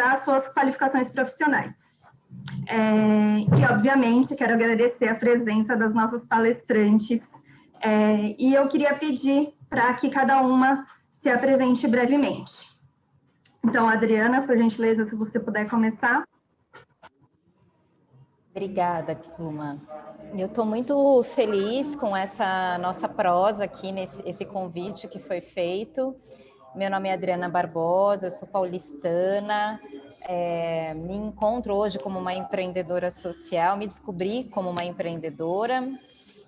as suas qualificações profissionais. E, obviamente, quero agradecer a presença das nossas palestrantes. E eu queria pedir para que cada uma se apresente brevemente. Então, Adriana, por gentileza, se você puder começar. Obrigada, Kilma. Eu estou muito feliz com essa nossa prosa aqui, esse convite que foi feito. Meu nome é Adriana Barbosa, eu sou paulistana, me encontro hoje como uma empreendedora social, me descobri como uma empreendedora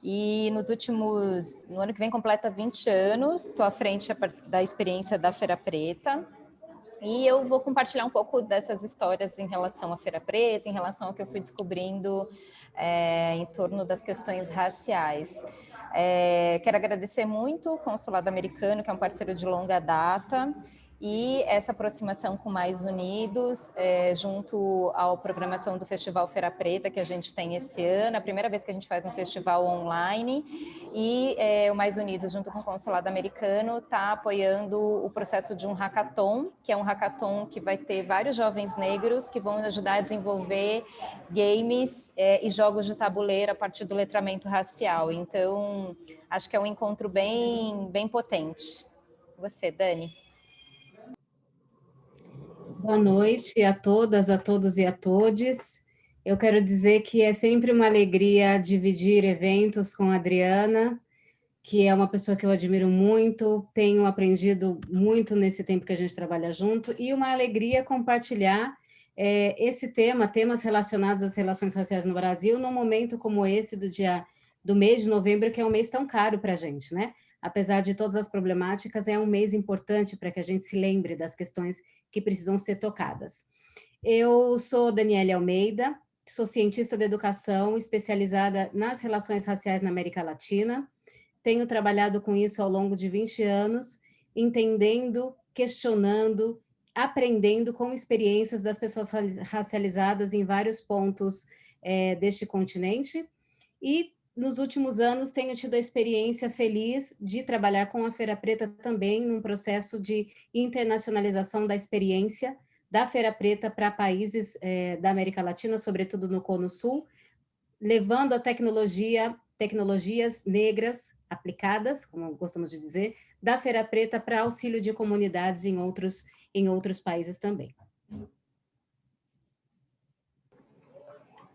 e no ano que vem completa 20 anos, estou à frente da experiência da Feira Preta. E eu vou compartilhar um pouco dessas histórias em relação à Feira Preta, em relação ao que eu fui descobrindo em torno das questões raciais. Quero agradecer muito o Consulado Americano, que é um parceiro de longa data, e essa aproximação com Mais Unidos, junto à programação do Festival Feira Preta, que a gente tem esse ano, a primeira vez que a gente faz um festival online, e o Mais Unidos, junto com o Consulado Americano, está apoiando o processo de um hackathon, que é um hackathon que vai ter vários jovens negros que vão ajudar a desenvolver games e jogos de tabuleiro a partir do letramento racial. Então, acho que é um encontro bem potente. Você, Dani? Boa noite a todas, a todos e a todes. Eu quero dizer que é sempre uma alegria dividir eventos com a Adriana, que é uma pessoa que eu admiro muito, tenho aprendido muito nesse tempo que a gente trabalha junto, e uma alegria compartilhar temas relacionados às relações raciais no Brasil, num momento como esse do mês de novembro, que é um mês tão caro para a gente, né? Apesar de todas as problemáticas, é um mês importante para que a gente se lembre das questões que precisam ser tocadas. Eu sou Daniele Almeida, sou cientista da educação, especializada nas relações raciais na América Latina. Tenho trabalhado com isso ao longo de 20 anos, entendendo, questionando, aprendendo com experiências das pessoas racializadas em vários pontos deste continente. E, nos últimos anos, tenho tido a experiência feliz de trabalhar com a Feira Preta também num processo de internacionalização da experiência da Feira Preta para países da América Latina, sobretudo no Cono Sul, levando a tecnologias negras aplicadas, como gostamos de dizer, da Feira Preta para auxílio de comunidades em outros países também.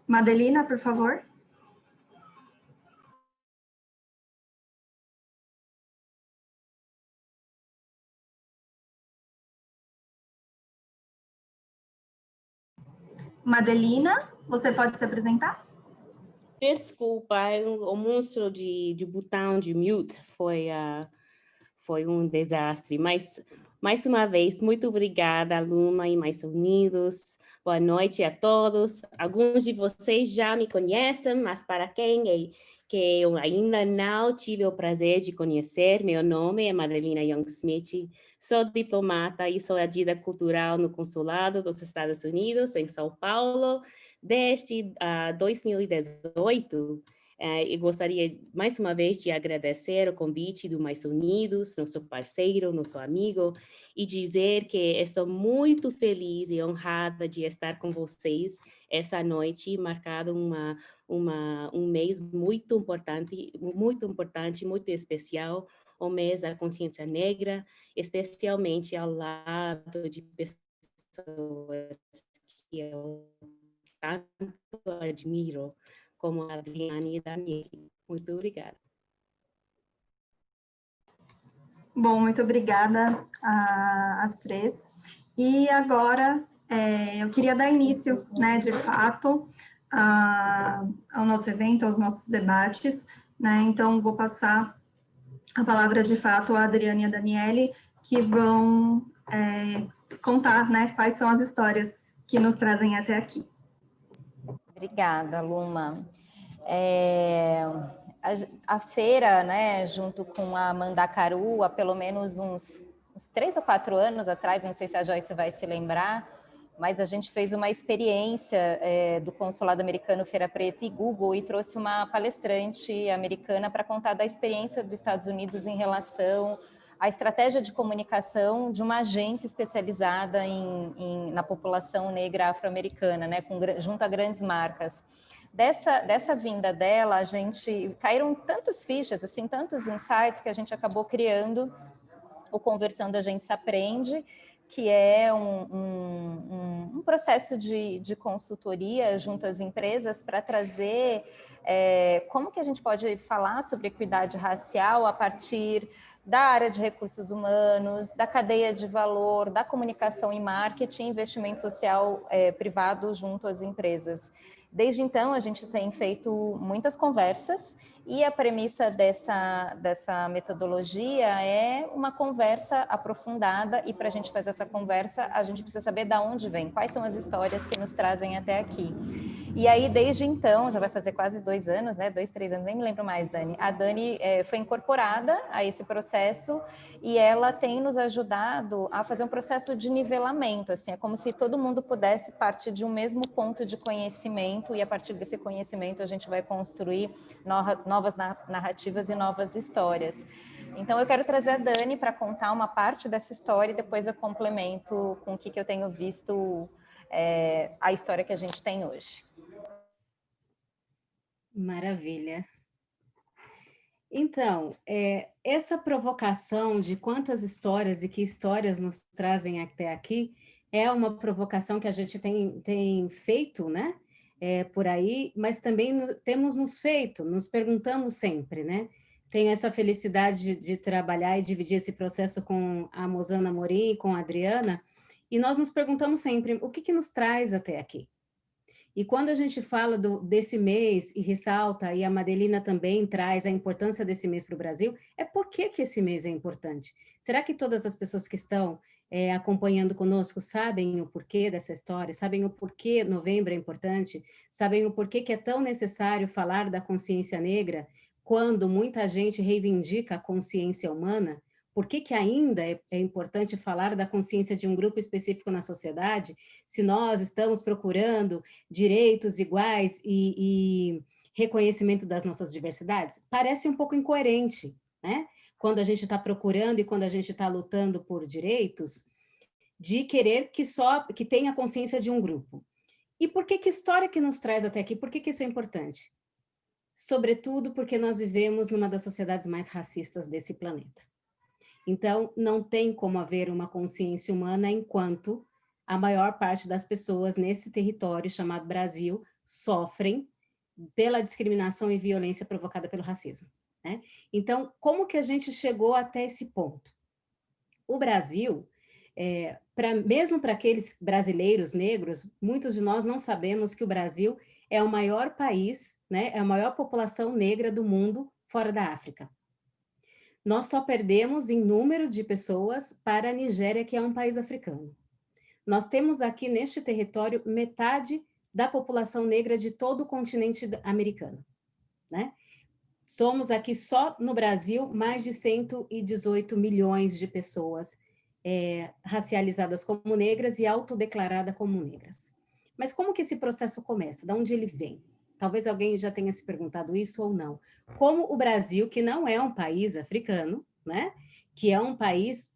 Madelina, por favor. Madelina, você pode se apresentar? Desculpa, o monstro de botão de mute foi um desastre, mas, mais uma vez, muito obrigada, Luma e Mais Unidos. Boa noite a todos. Alguns de vocês já me conhecem, mas para quem que eu ainda não tive o prazer de conhecer, meu nome é Madelina Young-Smith, sou diplomata e sou agida cultural no Consulado dos Estados Unidos, em São Paulo, desde 2018. E gostaria, mais uma vez, de agradecer o convite do Mais Unidos, nosso parceiro, nosso amigo, e dizer que estou muito feliz e honrada de estar com vocês essa noite, marcado um mês muito importante, muito especial, o mês da consciência negra, especialmente ao lado de pessoas que eu tanto admiro, como a Adriana e a Daniele. Muito obrigada. Bom, muito obrigada às três. E agora eu queria dar início, né, de fato, ao nosso evento, aos nossos debates, né? Então, vou passar a palavra de fato à Adriana e a Daniele, que vão contar, né, quais são as histórias que nos trazem até aqui. Obrigada, Luma. A feira, né, junto com a Mandacaru, há pelo menos uns 3 ou 4 anos atrás, não sei se a Joyce vai se lembrar, mas a gente fez uma experiência do Consulado Americano Feira Preta e Google e trouxe uma palestrante americana para contar da experiência dos Estados Unidos em relação a estratégia de comunicação de uma agência especializada na população negra afro-americana, né, junto a grandes marcas. Dessa vinda dela, caíram tantas fichas, assim, tantos insights que a gente acabou criando o Conversando a Gente Se Aprende, que é um processo de consultoria junto às empresas para trazer como que a gente pode falar sobre equidade racial a partir da área de recursos humanos, da cadeia de valor, da comunicação e marketing, investimento social privado junto às empresas. Desde então, a gente tem feito muitas conversas e a premissa dessa metodologia é uma conversa aprofundada, e para a gente fazer essa conversa, a gente precisa saber de onde vem, quais são as histórias que nos trazem até aqui. E aí, desde então, já vai fazer quase 2 anos, né? 2, 3 anos, nem me lembro mais, Dani. A Dani foi incorporada a esse processo e ela tem nos ajudado a fazer um processo de nivelamento, assim, é como se todo mundo pudesse partir de um mesmo ponto de conhecimento, e a partir desse conhecimento a gente vai construir novas narrativas e novas histórias. Então, eu quero trazer a Dani para contar uma parte dessa história e depois eu complemento com o que eu tenho visto a história que a gente tem hoje. Maravilha. Então, essa provocação de quantas histórias e que histórias nos trazem até aqui é uma provocação que a gente tem feito, né? Por aí, mas também temos nos perguntamos sempre, né? Tenho essa felicidade de trabalhar e dividir esse processo com a Mosana Morim e com a Adriana, e nós nos perguntamos sempre o que nos traz até aqui. E quando a gente fala desse mês e ressalta, e a Madelina também traz a importância desse mês para o Brasil, é por que esse mês é importante? Será que todas as pessoas que estão acompanhando conosco sabem o porquê dessa história? Sabem o porquê novembro é importante? Sabem o porquê que é tão necessário falar da consciência negra quando muita gente reivindica a consciência humana? Por que ainda é importante falar da consciência de um grupo específico na sociedade, se nós estamos procurando direitos iguais e reconhecimento das nossas diversidades? Parece um pouco incoerente, né? Quando a gente está procurando e quando a gente está lutando por direitos, de querer que tenha consciência de um grupo. E por que história que nos traz até aqui? Por que isso é importante? Sobretudo porque nós vivemos numa das sociedades mais racistas desse planeta. Então, não tem como haver uma consciência humana enquanto a maior parte das pessoas nesse território chamado Brasil sofrem pela discriminação e violência provocada pelo racismo, né? Então, como que a gente chegou até esse ponto? O Brasil, mesmo para aqueles brasileiros negros, muitos de nós não sabemos que o Brasil é o maior país, né? É a maior população negra do mundo fora da África. Nós só perdemos em número de pessoas para a Nigéria, que é um país africano. Nós temos aqui neste território metade da população negra de todo o continente americano, né? Somos aqui só no Brasil mais de 118 milhões de pessoas racializadas como negras e autodeclaradas como negras. Mas como que esse processo começa? De onde ele vem? Talvez alguém já tenha se perguntado isso ou não. Como o Brasil, que não é um país africano, né? Que é um país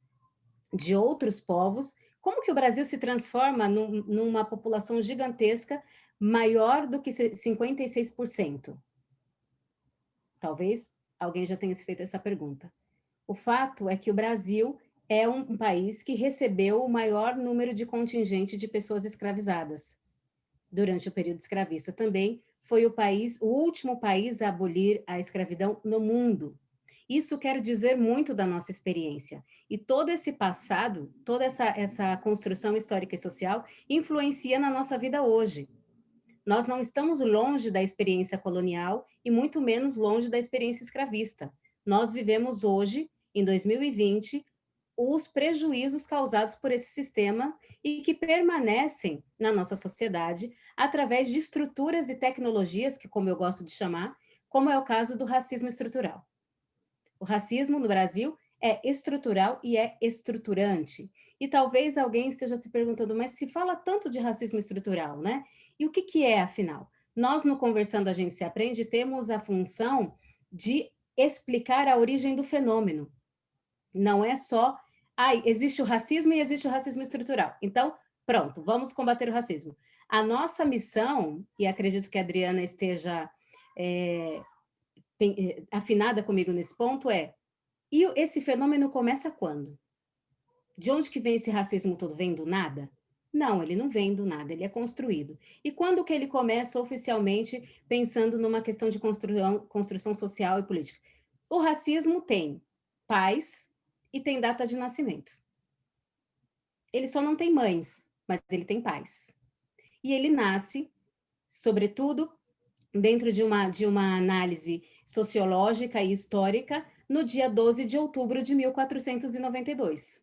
de outros povos, como que o Brasil se transforma numa população gigantesca, maior do que 56%? Talvez alguém já tenha se feito essa pergunta. O fato é que o Brasil é um país que recebeu o maior número de contingente de pessoas escravizadas. Durante o período escravista também, foi o último país a abolir a escravidão no mundo. Isso quer dizer muito da nossa experiência. E todo esse passado, toda essa construção histórica e social influencia na nossa vida hoje. Nós não estamos longe da experiência colonial e muito menos longe da experiência escravista. Nós vivemos hoje, em 2020, os prejuízos causados por esse sistema e que permanecem na nossa sociedade através de estruturas e tecnologias que, como eu gosto de chamar, como é o caso do racismo estrutural. O racismo no Brasil é estrutural e é estruturante. E talvez alguém esteja se perguntando, mas se fala tanto de racismo estrutural, né? E o que é, afinal? Nós, no Conversando a Gente Se Aprende, temos a função de explicar a origem do fenômeno. Não é só, existe o racismo e existe o racismo estrutural. Então, pronto, vamos combater o racismo. A nossa missão, e acredito que a Adriana esteja afinada comigo nesse ponto, e esse fenômeno começa quando? De onde que vem esse racismo todo? Vem do nada? Não, ele não vem do nada, ele é construído. E quando que ele começa oficialmente pensando numa questão de construção social e política? O racismo tem pais e tem data de nascimento. Ele só não tem mães, mas ele tem pais. E ele nasce, sobretudo, dentro de uma análise sociológica e histórica, no dia 12 de outubro de 1492.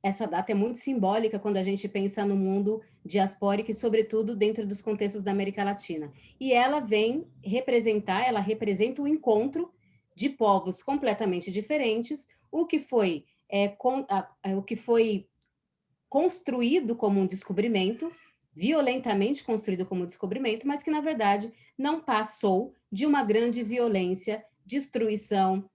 Essa data é muito simbólica quando a gente pensa no mundo diaspórico e, sobretudo, dentro dos contextos da América Latina. E ela representa o encontro de povos completamente diferentes, o que foi construído como um descobrimento, violentamente construído como um descobrimento, mas que, na verdade, não passou de uma grande violência, destruição,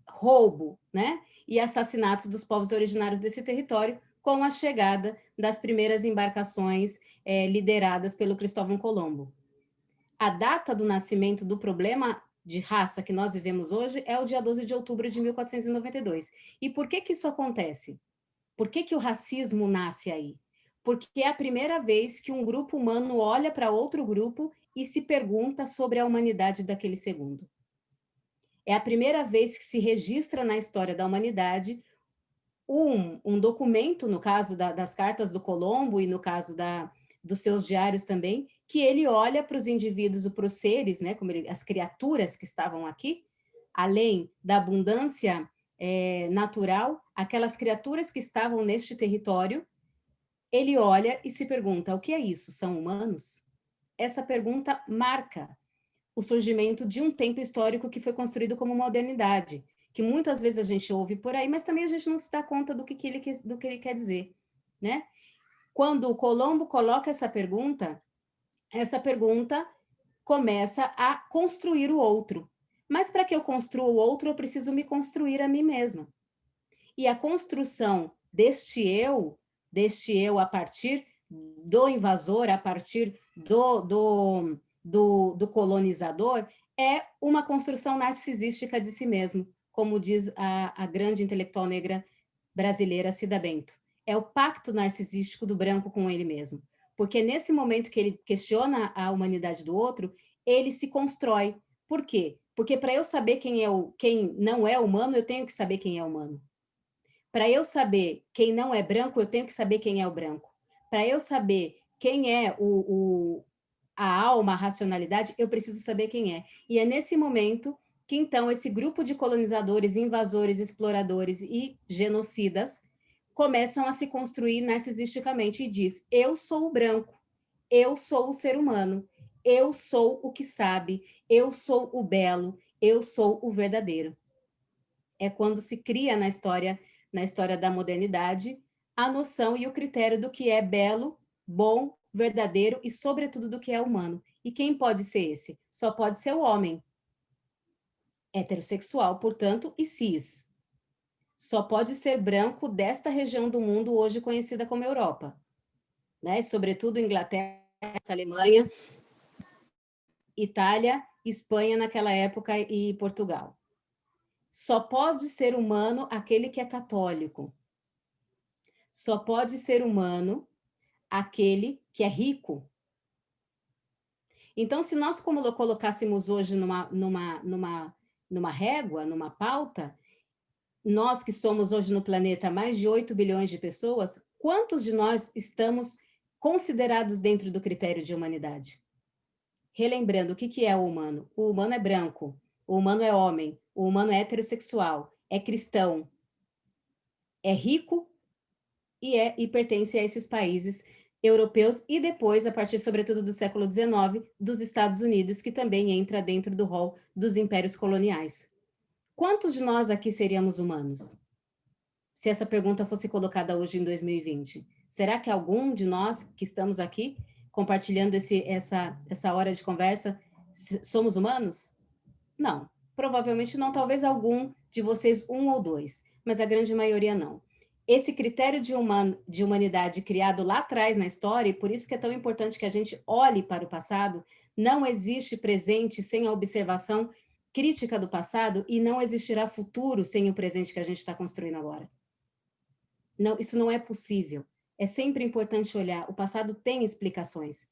roubo, né? E assassinatos dos povos originários desse território, com a chegada das primeiras embarcações lideradas pelo Cristóvão Colombo. A data do nascimento do problema de raça que nós vivemos hoje é o dia 12 de outubro de 1492. E por que isso acontece? Por que o racismo nasce aí? Porque é a primeira vez que um grupo humano olha para outro grupo e se pergunta sobre a humanidade daquele segundo. É a primeira vez que se registra na história da humanidade um documento, no caso das cartas do Colombo e no caso dos seus diários também, que ele olha para os indivíduos, para os seres, né, como as criaturas que estavam aqui, além da abundância natural, aquelas criaturas que estavam neste território, ele olha e se pergunta, o que é isso? São humanos? Essa pergunta marca o surgimento de um tempo histórico que foi construído como modernidade, que muitas vezes a gente ouve por aí, mas também a gente não se dá conta do que ele quer dizer, né? Quando o Colombo coloca essa pergunta começa a construir o outro. Mas para que eu construa o outro, eu preciso me construir a mim mesma. E a construção deste eu a partir do invasor, a partir do colonizador, é uma construção narcisística de si mesmo, como diz a grande intelectual negra brasileira Cida Bento. É o pacto narcisístico do branco com ele mesmo. Porque nesse momento que ele questiona a humanidade do outro, ele se constrói. Por quê? Porque para eu saber quem não é humano, eu tenho que saber quem é humano. Para eu saber quem não é branco, eu tenho que saber quem é o branco. Para eu saber quem é a alma, a racionalidade, eu preciso saber quem é. E é nesse momento que, então, esse grupo de colonizadores, invasores, exploradores e genocidas começam a se construir narcisisticamente e diz, eu sou o branco, eu sou o ser humano, eu sou o que sabe, eu sou o belo, eu sou o verdadeiro. É quando se cria na história da modernidade, a noção e o critério do que é belo, bom, verdadeiro e, sobretudo, do que é humano. E quem pode ser esse? Só pode ser o homem. Heterossexual, portanto, e cis. Só pode ser branco desta região do mundo hoje conhecida como Europa. Né? Sobretudo Inglaterra, Alemanha, Itália, Espanha naquela época e Portugal. Só pode ser humano aquele que é católico. Só pode ser humano aquele que é rico. Então, se nós colocássemos hoje numa régua, numa pauta, nós que somos hoje no planeta mais de 8 bilhões de pessoas, quantos de nós estamos considerados dentro do critério de humanidade? Relembrando, o que é o humano? O humano é branco, o humano é homem, o humano é heterossexual, é cristão, é rico e pertence a esses países europeus e depois, a partir, sobretudo, do século XIX, dos Estados Unidos, que também entra dentro do rol dos impérios coloniais. Quantos de nós aqui seríamos humanos? Se essa pergunta fosse colocada hoje em 2020. Será que algum de nós que estamos aqui, compartilhando essa hora de conversa, somos humanos? Não, provavelmente não. Talvez algum de vocês 1 ou 2, mas a grande maioria não. Esse critério de humanidade criado lá atrás na história, e por isso que é tão importante que a gente olhe para o passado, não existe presente sem a observação crítica do passado e não existirá futuro sem o presente que a gente está construindo agora. Não, isso não é possível. É sempre importante olhar. O passado tem explicações,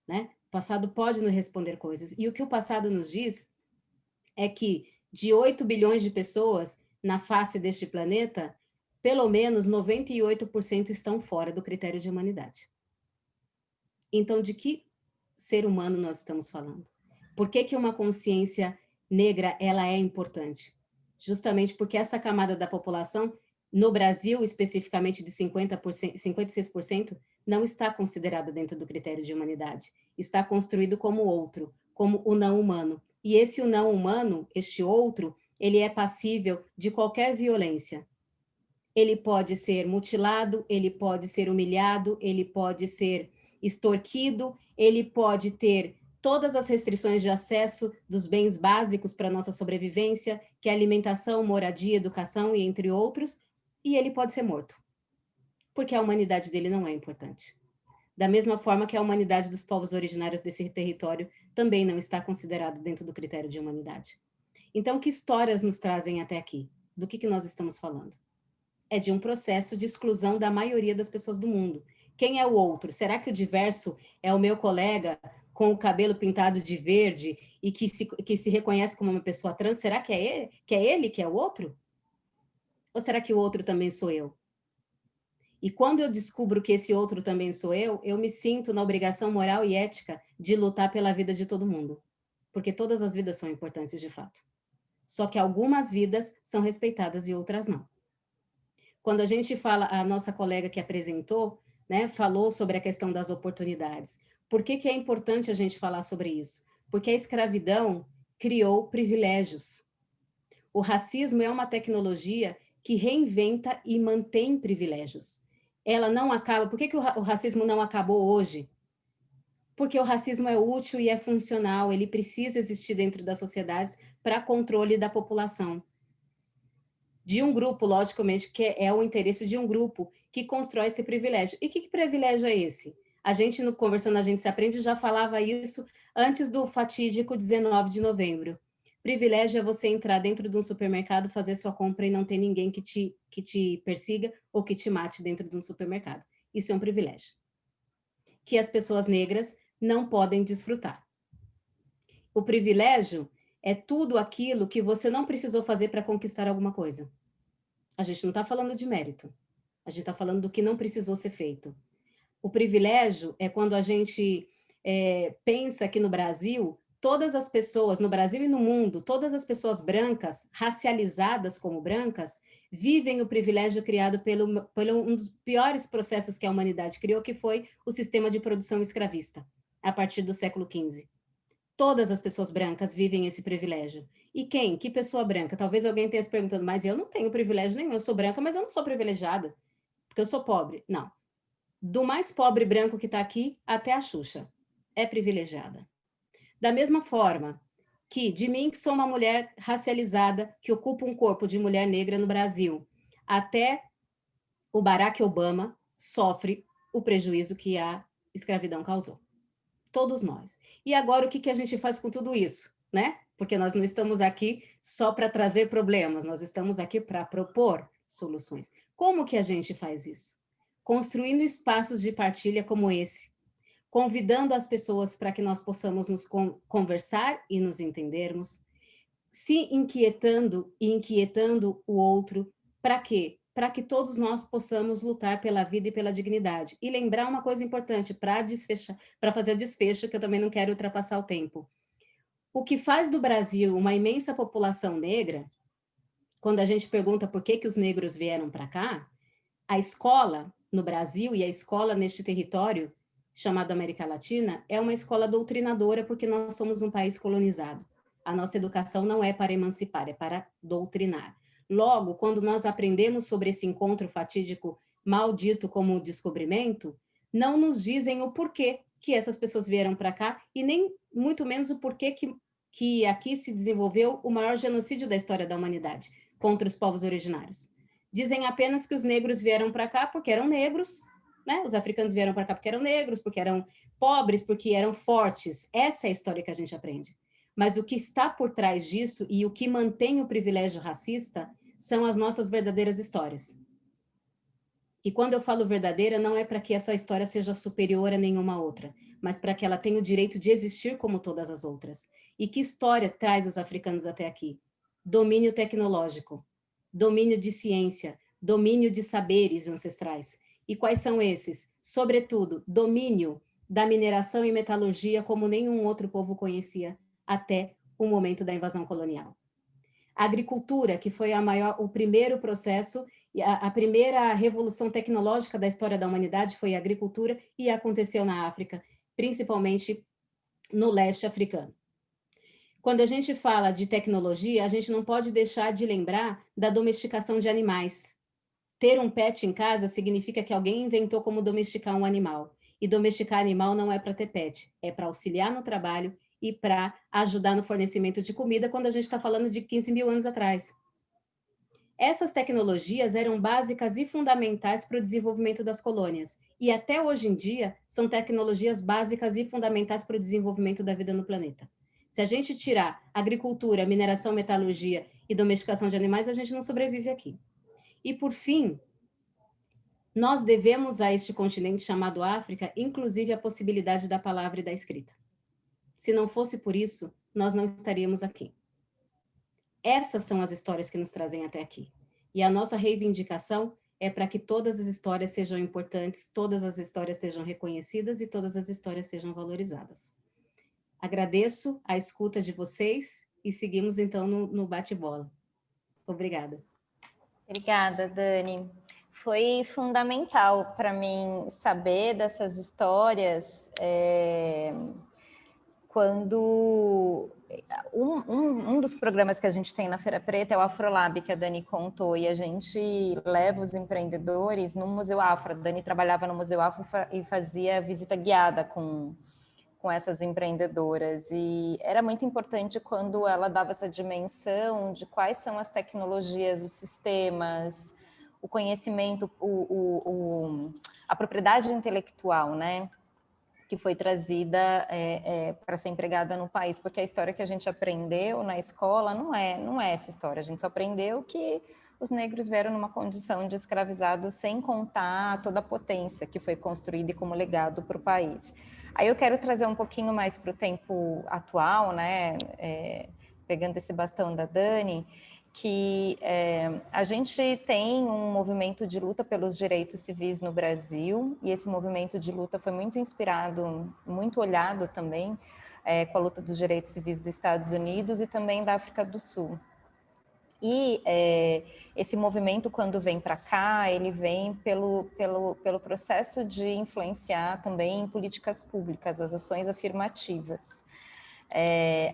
né? O passado pode nos responder coisas. E o que o passado nos diz é que de 8 bilhões de pessoas na face deste planeta, pelo menos 98% estão fora do critério de humanidade. Então, de que ser humano nós estamos falando? Por que uma consciência negra ela é importante? Justamente porque essa camada da população, no Brasil, especificamente de 56%, não está considerada dentro do critério de humanidade. Está construído como outro, como o não humano. E esse o não humano, este outro, ele é passível de qualquer violência. Ele pode ser mutilado, ele pode ser humilhado, ele pode ser extorquido, ele pode ter todas as restrições de acesso dos bens básicos para a nossa sobrevivência, que é alimentação, moradia, educação e entre outros, e ele pode ser morto, porque a humanidade dele não é importante. Da mesma forma que a humanidade dos povos originários desse território também não está considerada dentro do critério de humanidade. Então, que histórias nos trazem até aqui? Do que nós estamos falando? É de um processo de exclusão da maioria das pessoas do mundo. Quem é o outro? Será que o diverso é o meu colega com o cabelo pintado de verde e que se reconhece como uma pessoa trans? Será que é ele que é o outro? Ou será que o outro também sou eu? E quando eu descubro que esse outro também sou eu me sinto na obrigação moral e ética de lutar pela vida de todo mundo. Porque todas as vidas são importantes de fato. Só que algumas vidas são respeitadas e outras não. Quando a gente fala, a nossa colega que apresentou, né, falou sobre a questão das oportunidades. Por que é importante a gente falar sobre isso? Porque a escravidão criou privilégios. O racismo é uma tecnologia que reinventa e mantém privilégios. Ela não acaba. Por que o racismo não acabou hoje? Porque o racismo é útil e é funcional, ele precisa existir dentro das sociedades para controle da população. De um grupo, logicamente, que é o interesse de um grupo que constrói esse privilégio. E que privilégio é esse? A gente, no Conversando a Gente Se Aprende, já falava isso antes do fatídico 19 de novembro. Privilégio é você entrar dentro de um supermercado, fazer sua compra e não ter ninguém que te persiga ou que te mate dentro de um supermercado. Isso é um privilégio. Que as pessoas negras não podem desfrutar. O privilégio é tudo aquilo que você não precisou fazer para conquistar alguma coisa. A gente não está falando de mérito. A gente está falando do que não precisou ser feito. O privilégio é quando a gente pensa que no Brasil, todas as pessoas, no Brasil e no mundo, todas as pessoas brancas, racializadas como brancas, vivem o privilégio criado pelo um dos piores processos que a humanidade criou, que foi o sistema de produção escravista, a partir do século XV. Todas as pessoas brancas vivem esse privilégio. E quem? Que pessoa branca? Talvez alguém esteja se perguntando, mas eu não tenho privilégio nenhum, eu sou branca, mas eu não sou privilegiada, porque eu sou pobre. Não. Do mais pobre branco que está aqui até a Xuxa, é privilegiada. Da mesma forma que de mim, que sou uma mulher racializada, que ocupa um corpo de mulher negra no Brasil, até o Barack Obama sofre o prejuízo que a escravidão causou. Todos nós. E agora, o que a gente faz com tudo isso, né? Porque nós não estamos aqui só para trazer problemas, nós estamos aqui para propor soluções. Como que a gente faz isso? Construindo espaços de partilha como esse, convidando as pessoas para que nós possamos nos conversar e nos entendermos, se inquietando e inquietando o outro, para quê? Para que todos nós possamos lutar pela vida e pela dignidade. E lembrar uma coisa importante para fazer o desfecho, que eu também não quero ultrapassar o tempo. O que faz do Brasil uma imensa população negra, quando a gente pergunta por que os negros vieram para cá, a escola no Brasil e a escola neste território, chamado América Latina, é uma escola doutrinadora, porque nós somos um país colonizado. A nossa educação não é para emancipar, é para doutrinar. Logo, quando nós aprendemos sobre esse encontro fatídico, maldito como o descobrimento, não nos dizem o porquê que essas pessoas vieram para cá e nem muito menos o porquê que aqui se desenvolveu o maior genocídio da história da humanidade. contra os povos originários. Dizem apenas que os negros vieram para cá porque eram negros, né? Os africanos vieram para cá porque eram negros, porque eram pobres, porque eram fortes. Essa é a história que a gente aprende. Mas o que está por trás disso e o que mantém o privilégio racista são as nossas verdadeiras histórias. E quando eu falo verdadeira, não é para que essa história seja superior a nenhuma outra, mas para que ela tenha o direito de existir como todas as outras. E que história traz os africanos até aqui? Domínio tecnológico, domínio de ciência, domínio de saberes ancestrais. E quais são esses? Sobretudo, domínio da mineração e metalurgia como nenhum outro povo conhecia até o momento da invasão colonial. A agricultura, que foi o primeiro processo, a primeira revolução tecnológica da história da humanidade foi a agricultura e aconteceu na África, principalmente no leste africano. Quando a gente fala de tecnologia, a gente não pode deixar de lembrar da domesticação de animais. Ter um pet em casa significa que alguém inventou como domesticar um animal. E domesticar animal não é para ter pet, é para auxiliar no trabalho e para ajudar no fornecimento de comida quando a gente está falando de 15 mil anos atrás. Essas tecnologias eram básicas e fundamentais para o desenvolvimento das colônias. E até hoje em dia, são tecnologias básicas e fundamentais para o desenvolvimento da vida no planeta. Se a gente tirar agricultura, mineração, metalurgia e domesticação de animais, a gente não sobrevive aqui. E, por fim, nós devemos a este continente chamado África, inclusive a possibilidade da palavra e da escrita. Se não fosse por isso, nós não estaríamos aqui. Essas são as histórias que nos trazem até aqui. E a nossa reivindicação é para que todas as histórias sejam importantes, todas as histórias sejam reconhecidas e todas as histórias sejam valorizadas. Agradeço a escuta de vocês e seguimos então no bate-bola. Obrigada. Obrigada, Dani. Foi fundamental para mim saber dessas histórias quando um dos programas que a gente tem na Feira Preta é o Afrolab, que a Dani contou, e a gente leva os empreendedores no Museu Afro. A Dani trabalhava no Museu Afro e fazia visita guiada com essas empreendedoras, e era muito importante quando ela dava essa dimensão de quais são as tecnologias, os sistemas, o conhecimento, a propriedade intelectual, né, que foi trazida para ser empregada no país, porque a história que a gente aprendeu na escola não é essa história, a gente só aprendeu que os negros vieram numa condição de escravizados sem contar toda a potência que foi construída como legado para o país. Aí eu quero trazer um pouquinho mais para o tempo atual, né, pegando esse bastão da Dani, que a gente tem um movimento de luta pelos direitos civis no Brasil, e esse movimento de luta foi muito inspirado, muito olhado também com a luta dos direitos civis dos Estados Unidos e também da África do Sul. E esse movimento, quando vem para cá, ele vem pelo processo de influenciar também em políticas públicas, as ações afirmativas.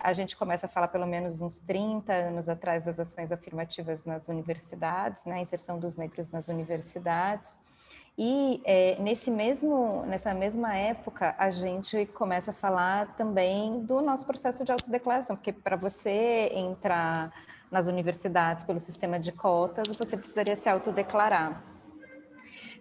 A gente começa a falar pelo menos uns 30 anos atrás das ações afirmativas nas universidades, né, a inserção dos negros nas universidades, e nessa mesma época a gente começa a falar também do nosso processo de autodeclaração, porque para você entrar nas universidades pelo sistema de cotas, você precisaria se autodeclarar.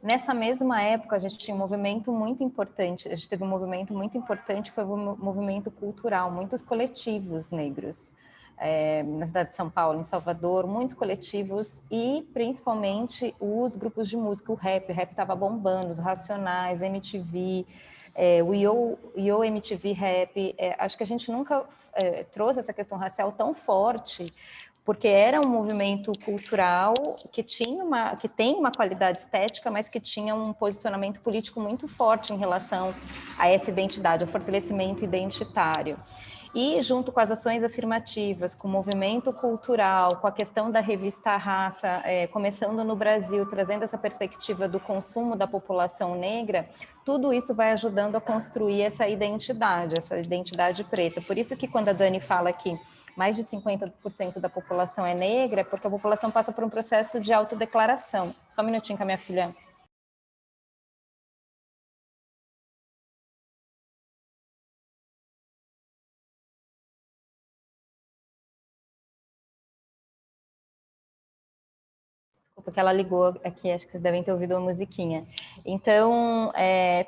Nessa mesma época, a gente tinha um movimento muito importante, a gente teve um movimento muito importante, foi um movimento cultural, muitos coletivos negros, na cidade de São Paulo, em Salvador, muitos coletivos e principalmente os grupos de música, o rap estava bombando, os Racionais, MTV, o Yo MTV Rap, acho que a gente nunca trouxe essa questão racial tão forte, porque era um movimento cultural que tem uma qualidade estética, mas que tinha um posicionamento político muito forte em relação a essa identidade, ao fortalecimento identitário. E junto com as ações afirmativas, com o movimento cultural, com a questão da revista Raça, começando no Brasil, trazendo essa perspectiva do consumo da população negra, tudo isso vai ajudando a construir essa identidade preta. Por isso que quando a Dani fala que mais de 50% da população é negra, é porque a população passa por um processo de autodeclaração. Só um minutinho que a minha filha Porque ela ligou aqui, acho que vocês devem ter ouvido uma musiquinha. Então,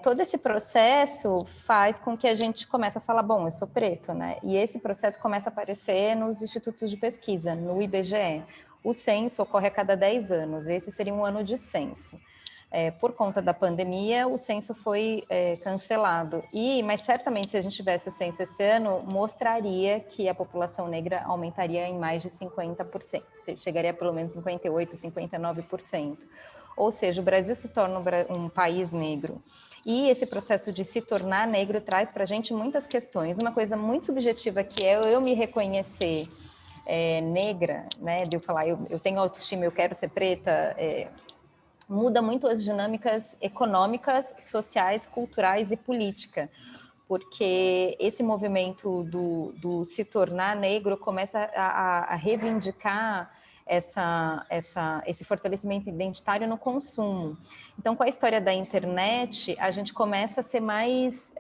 todo esse processo faz com que a gente comece a falar, bom, eu sou preto, né? E esse processo começa a aparecer nos institutos de pesquisa, no IBGE. O censo ocorre a cada 10 anos, esse seria um ano de censo. Por conta da pandemia, o censo foi cancelado. Mas certamente, se a gente tivesse o censo esse ano, mostraria que a população negra aumentaria em mais de 50%, chegaria a pelo menos 58%, 59%. Ou seja, o Brasil se torna um país negro. E esse processo de se tornar negro traz para a gente muitas questões. Uma coisa muito subjetiva que é eu me reconhecer negra, né? De eu falar, eu tenho autoestima, eu quero ser preta, muda muito as dinâmicas econômicas, sociais, culturais e política, porque esse movimento do se tornar negro começa a reivindicar esse fortalecimento identitário no consumo. Então, com a história da internet, a gente começa a ser mais,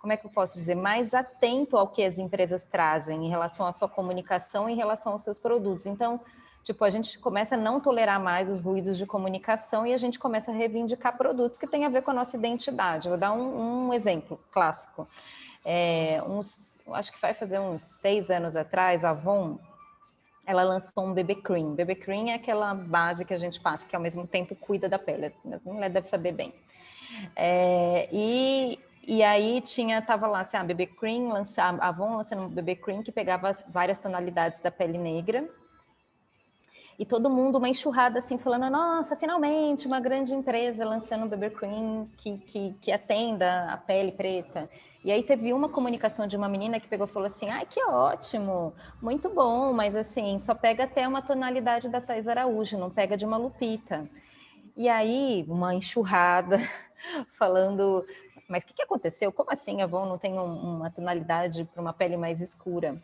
como é que eu posso dizer, mais atento ao que as empresas trazem em relação à sua comunicação, em relação aos seus produtos. Então, tipo, a gente começa a não tolerar mais os ruídos de comunicação e a gente começa a reivindicar produtos que têm a ver com a nossa identidade. Vou dar um exemplo clássico. Acho que vai fazer uns 6 anos atrás, a Avon, ela lançou um BB Cream. BB Cream é aquela base que a gente passa, que ao mesmo tempo cuida da pele. A mulher deve saber bem. E aí tava lá, assim, a BB Cream, a Avon lançando um BB Cream que pegava várias tonalidades da pele negra. E todo mundo, uma enxurrada assim, falando, nossa, finalmente uma grande empresa lançando um BB Cream que atenda a pele preta. E aí teve uma comunicação de uma menina que pegou e falou assim, ai, que ótimo, muito bom, mas assim, só pega até uma tonalidade da Thais Araújo, não pega de uma Lupita. E aí, uma enxurrada falando, mas o que aconteceu? Como assim a Avon não tem uma tonalidade para uma pele mais escura?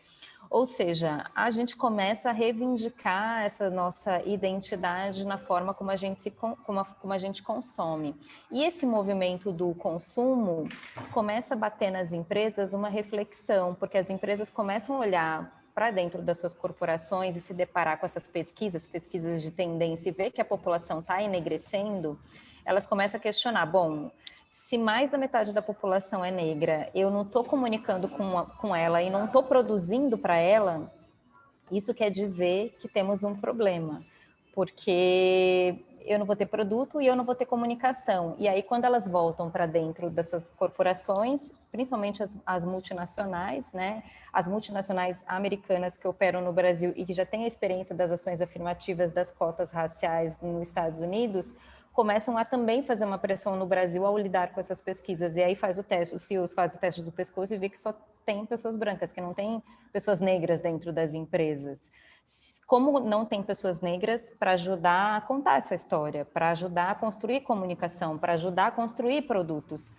Ou seja, a gente começa a reivindicar essa nossa identidade na forma como a gente consome. E esse movimento do consumo começa a bater nas empresas uma reflexão, porque as empresas começam a olhar para dentro das suas corporações e se deparar com essas pesquisas de tendência e ver que a população está enegrecendo, elas começam a questionar, bom, se mais da metade da população é negra, eu não estou comunicando com ela e não estou produzindo para ela, isso quer dizer que temos um problema, porque eu não vou ter produto e eu não vou ter comunicação. E aí, quando elas voltam para dentro das suas corporações, principalmente as multinacionais, né? As multinacionais americanas que operam no Brasil e que já têm a experiência das ações afirmativas das cotas raciais nos Estados Unidos, começam a também fazer uma pressão no Brasil ao lidar com essas pesquisas. E aí faz o teste, os CEOs fazem o teste do pescoço e vê que só tem pessoas brancas, que não tem pessoas negras dentro das empresas. Como não tem pessoas negras para ajudar a contar essa história, para ajudar a construir comunicação, para ajudar a construir produtos.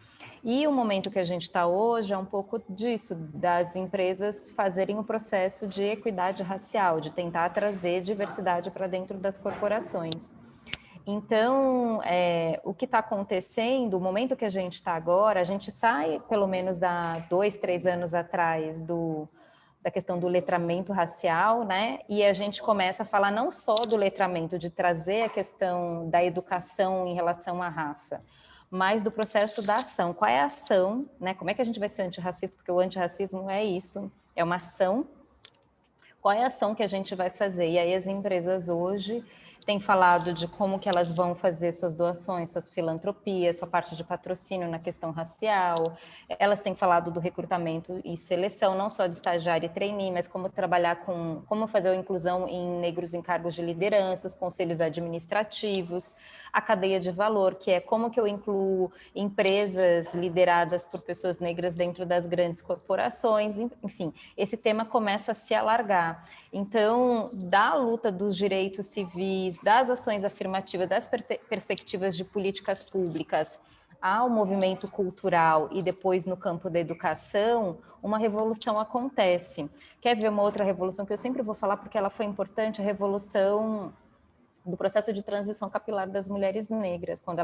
E o momento que a gente está hoje é um pouco disso, das empresas fazerem o processo de equidade racial, de tentar trazer diversidade para dentro das corporações. Então, o que está acontecendo, o momento que a gente está agora, a gente sai, pelo menos, 2, 3 anos atrás, da questão do letramento racial, né? E a gente começa a falar não só do letramento, de trazer a questão da educação em relação à raça, mas do processo da ação. Qual é a ação, né? Como é que a gente vai ser antirracista? Porque o antirracismo é isso, é uma ação. Qual é a ação que a gente vai fazer? E aí as empresas hoje têm falado de como que elas vão fazer suas doações, suas filantropias, sua parte de patrocínio na questão racial. Elas têm falado do recrutamento e seleção, não só de estagiário e trainee, mas como trabalhar como fazer a inclusão em negros em cargos de liderança, os conselhos administrativos, a cadeia de valor, que é como que eu incluo empresas lideradas por pessoas negras dentro das grandes corporações, enfim, esse tema começa a se alargar. Então, da luta dos direitos civis, das ações afirmativas, das perspectivas de políticas públicas, ao movimento cultural e depois no campo da educação, uma revolução acontece. Quer ver uma outra revolução que eu sempre vou falar porque ela foi importante? A revolução do processo de transição capilar das mulheres negras, quando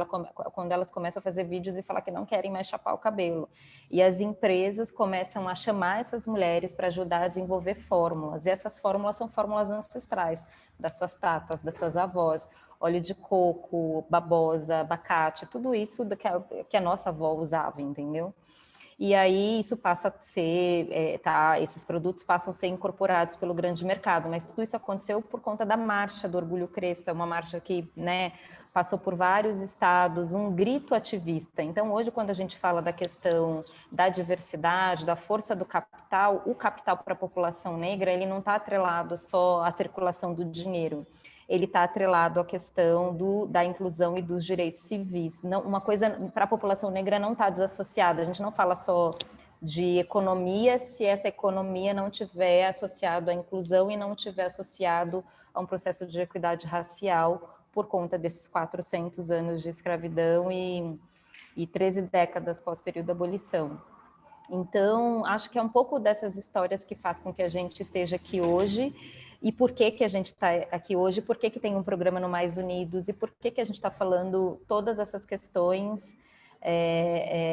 elas começam a fazer vídeos e falar que não querem mais chapar o cabelo. E as empresas começam a chamar essas mulheres para ajudar a desenvolver fórmulas, e essas fórmulas são fórmulas ancestrais, das suas tatas, das suas avós, óleo de coco, babosa, abacate, tudo isso que a nossa avó usava, entendeu? E aí isso passa a ser, esses produtos passam a ser incorporados pelo grande mercado, mas tudo isso aconteceu por conta da Marcha do Orgulho Crespo, é uma marcha que, né, passou por vários estados, um grito ativista. Então, hoje, quando a gente fala da questão da diversidade, da força do capital, o capital para a população negra, ele não está atrelado só à circulação do dinheiro, ele está atrelado à questão da inclusão e dos direitos civis. Não, uma coisa para a população negra não está desassociada, a gente não fala só de economia se essa economia não tiver associado à inclusão e não tiver associado a um processo de equidade racial por conta desses 400 anos de escravidão e 13 décadas pós-período da abolição. Então, acho que é um pouco dessas histórias que faz com que a gente esteja aqui hoje. E por que a gente está aqui hoje, por que tem um programa no Mais Unidos e por que a gente está falando todas essas questões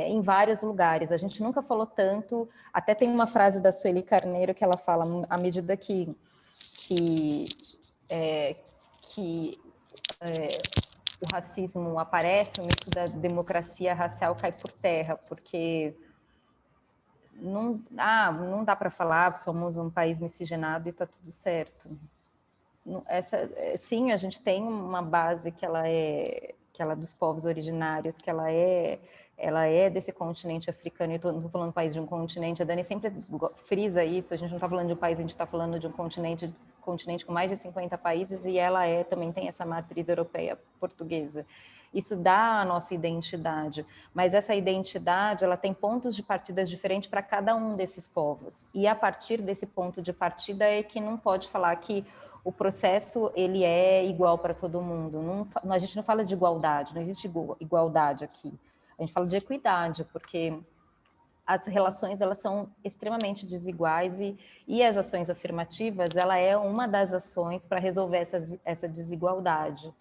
em vários lugares. A gente nunca falou tanto, até tem uma frase da Sueli Carneiro que ela fala, à medida que o racismo aparece, o mito da democracia racial cai por terra, porque não dá para falar, somos um país miscigenado e está tudo certo. Sim, a gente tem uma base que ela é dos povos originários, que ela é desse continente africano, e não estou falando país de um continente, a Dani sempre frisa isso, a gente não está falando de um país, a gente está falando de um continente com mais de 50 países, e ela também tem essa matriz europeia portuguesa. Isso dá a nossa identidade, mas essa identidade ela tem pontos de partidas diferentes para cada um desses povos, e a partir desse ponto de partida é que não pode falar que o processo ele é igual para todo mundo. A gente não fala de igualdade, não existe igualdade aqui. A gente fala de equidade, porque as relações elas são extremamente desiguais e as ações afirmativas ela é uma das ações para resolver essa desigualdade.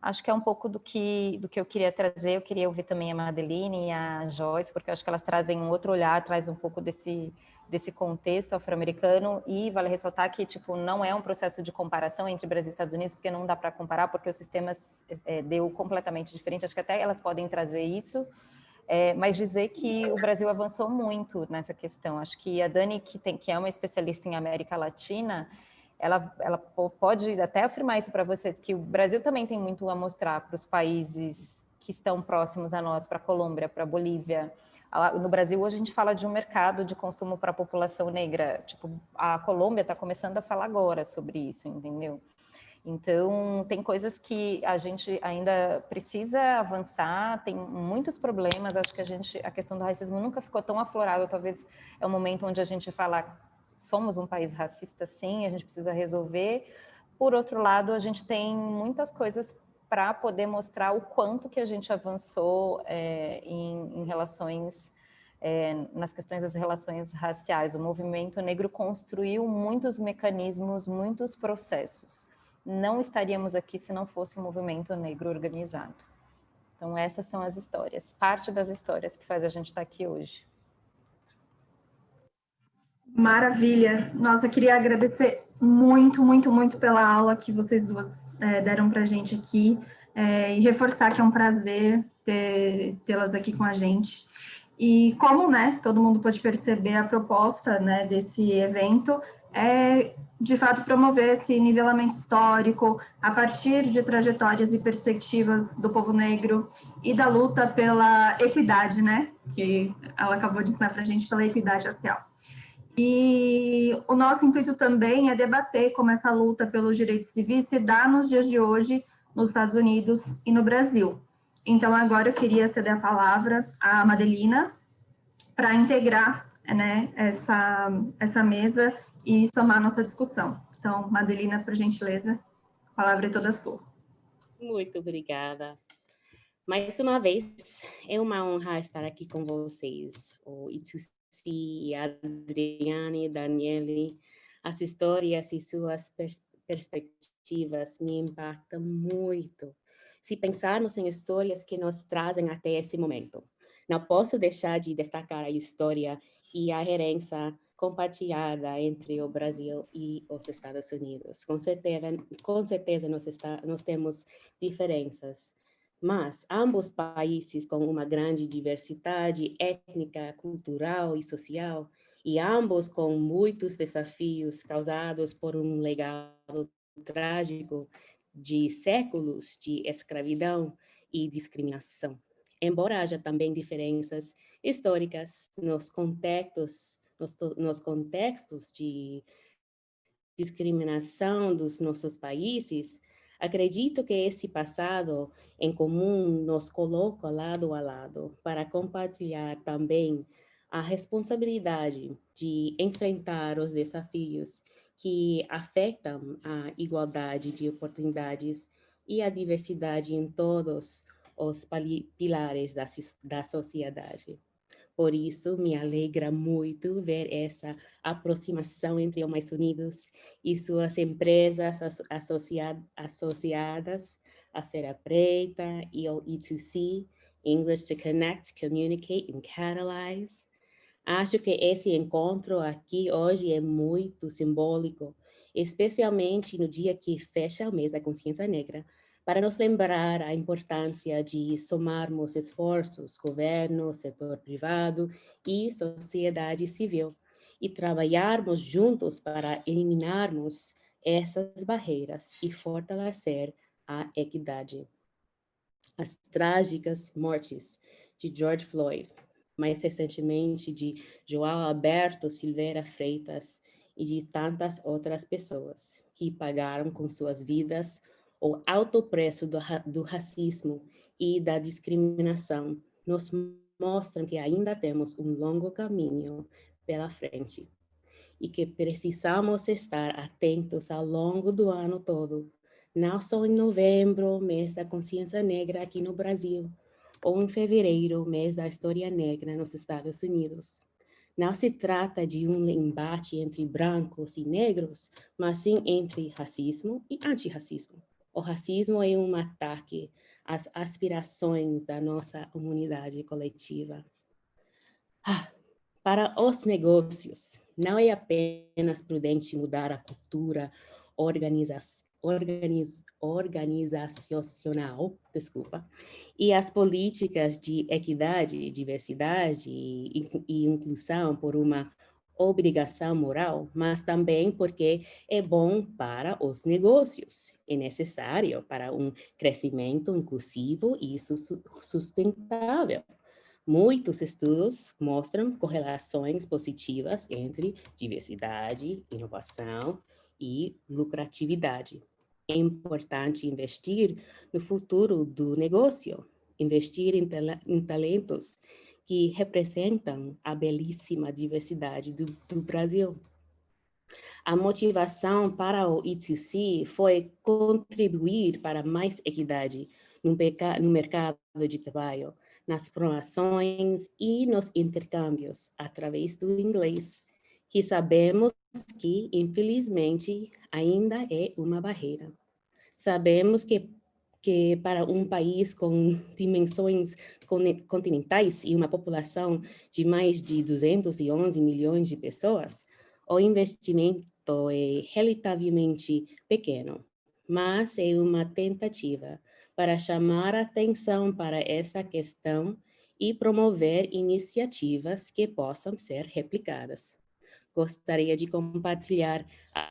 Acho que é um pouco do que eu queria trazer. Eu queria ouvir também a Madeline e a Joyce, porque eu acho que elas trazem um outro olhar, traz um pouco desse contexto afro-americano, e vale ressaltar que não é um processo de comparação entre Brasil e Estados Unidos, porque não dá para comparar, porque o sistema deu completamente diferente. Acho que até elas podem trazer isso, mas dizer que o Brasil avançou muito nessa questão. Acho que a Dani, que é uma especialista em América Latina, ela pode até afirmar isso para vocês, que o Brasil também tem muito a mostrar para os países que estão próximos a nós, para a Colômbia, para a Bolívia. No Brasil, hoje a gente fala de um mercado de consumo para a população negra. A Colômbia está começando a falar agora sobre isso, entendeu? Então, tem coisas que a gente ainda precisa avançar, tem muitos problemas. Acho que a questão do racismo nunca ficou tão aflorada. Talvez é o momento onde a gente fala, somos um país racista, sim, a gente precisa resolver. Por outro lado, a gente tem muitas coisas para poder mostrar o quanto que a gente avançou em relações, nas questões das relações raciais. O movimento negro construiu muitos mecanismos, muitos processos. Não estaríamos aqui se não fosse o movimento negro organizado. Então, essas são as histórias, parte das histórias que faz a gente estar aqui hoje. Maravilha! Nossa, queria agradecer muito, muito, muito pela aula que vocês duas deram para a gente aqui, e reforçar que é um prazer tê-las aqui com a gente. E como, todo mundo pode perceber, a proposta, desse evento é, de fato, promover esse nivelamento histórico a partir de trajetórias e perspectivas do povo negro e da luta pela equidade, que ela acabou de ensinar para a gente, pela equidade racial. E o nosso intuito também é debater como essa luta pelos direitos civis se dá nos dias de hoje nos Estados Unidos e no Brasil. Então, agora eu queria ceder a palavra à Madelina para integrar essa mesa e somar a nossa discussão. Então, Madelina, por gentileza, a palavra é toda sua. Muito obrigada. Mais uma vez, é uma honra estar aqui com vocês, o Itsusi, Adriane, Daniele, as histórias e suas perspectivas me impactam muito se pensarmos em histórias que nos trazem até esse momento. Não posso deixar de destacar a história e a herança compartilhada entre o Brasil e os Estados Unidos. Com certeza nós temos diferenças, mas ambos países com uma grande diversidade étnica, cultural e social, e ambos com muitos desafios causados por um legado trágico de séculos de escravidão e discriminação. Embora haja também diferenças históricas nos contextos de discriminação dos nossos países, acredito que esse passado em comum nos coloca lado a lado para compartilhar também a responsabilidade de enfrentar os desafios que afetam a igualdade de oportunidades e a diversidade em todos os pilares da sociedade. Por isso, me alegra muito ver essa aproximação entre o Mais Unidos e suas empresas associadas, a Feira Preta e o E2C, English to Connect, Communicate and Catalyze. Acho que esse encontro aqui hoje é muito simbólico, especialmente no dia que fecha o mês da consciência negra, para nos lembrar a importância de somarmos esforços, governo, setor privado e sociedade civil, e trabalharmos juntos para eliminarmos essas barreiras e fortalecer a equidade. As trágicas mortes de George Floyd, mais recentemente de João Alberto Silveira Freitas e de tantas outras pessoas que pagaram com suas vidas o alto preço do racismo e da discriminação, nos mostram que ainda temos um longo caminho pela frente e que precisamos estar atentos ao longo do ano todo, não só em novembro, mês da consciência negra aqui no Brasil, ou em fevereiro, mês da história negra nos Estados Unidos. Não se trata de um embate entre brancos e negros, mas sim entre racismo e antirracismo. O racismo é um ataque às aspirações da nossa comunidade coletiva. Para os negócios, não é apenas prudente mudar a cultura organizacional, e as políticas de equidade, diversidade e inclusão por uma obrigação moral, mas também porque é bom para os negócios, é necessário para um crescimento inclusivo e sustentável. Muitos estudos mostram correlações positivas entre diversidade, inovação e lucratividade. É importante investir no futuro do negócio, investir em talentos que representam a belíssima diversidade do Brasil. A motivação para o E2C foi contribuir para mais equidade no mercado de trabalho, nas promoções e nos intercâmbios através do inglês, que sabemos que, infelizmente, ainda é uma barreira. Sabemos que para um país com dimensões continentais e uma população de mais de 211 milhões de pessoas, o investimento é relatavelmente pequeno, mas é uma tentativa para chamar a atenção para essa questão e promover iniciativas que possam ser replicadas. Gostaria de compartilhar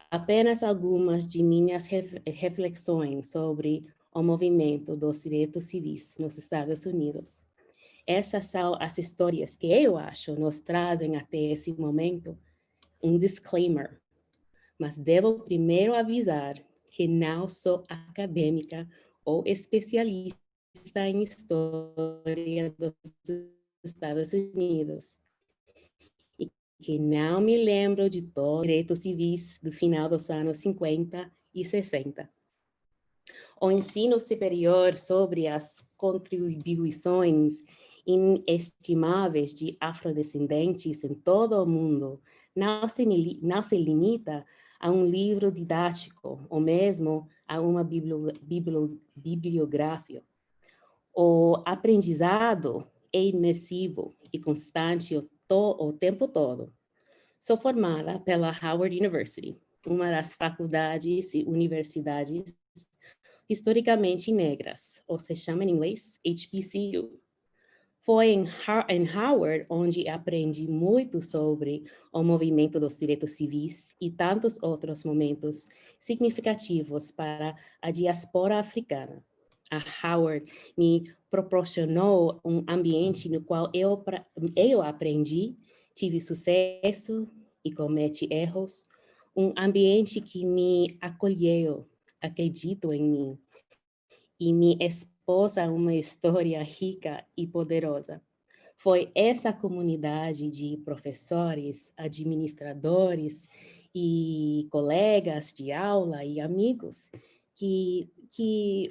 apenas algumas de minhas reflexões sobre o movimento dos direitos civis nos Estados Unidos. Essas são as histórias que eu acho nos trazem até esse momento um disclaimer, mas devo primeiro avisar que não sou acadêmica ou especialista em história dos Estados Unidos e que não me lembro de todos os direitos civis do final dos anos 50 e 60. O ensino superior sobre as contribuições inestimáveis de afrodescendentes em todo o mundo não se limita a um livro didático, ou mesmo a uma bibliografia. O aprendizado é imersivo e constante o tempo todo. Sou formada pela Howard University, uma das faculdades e universidades historicamente negras, ou se chama em inglês HBCU. Foi em Howard onde aprendi muito sobre o movimento dos direitos civis e tantos outros momentos significativos para a diáspora africana. A Howard me proporcionou um ambiente no qual eu aprendi, tive sucesso e cometi erros, um ambiente que me acolheu, acredito em mim, e me expôs a uma história rica e poderosa. Foi essa comunidade de professores, administradores e colegas de aula e amigos que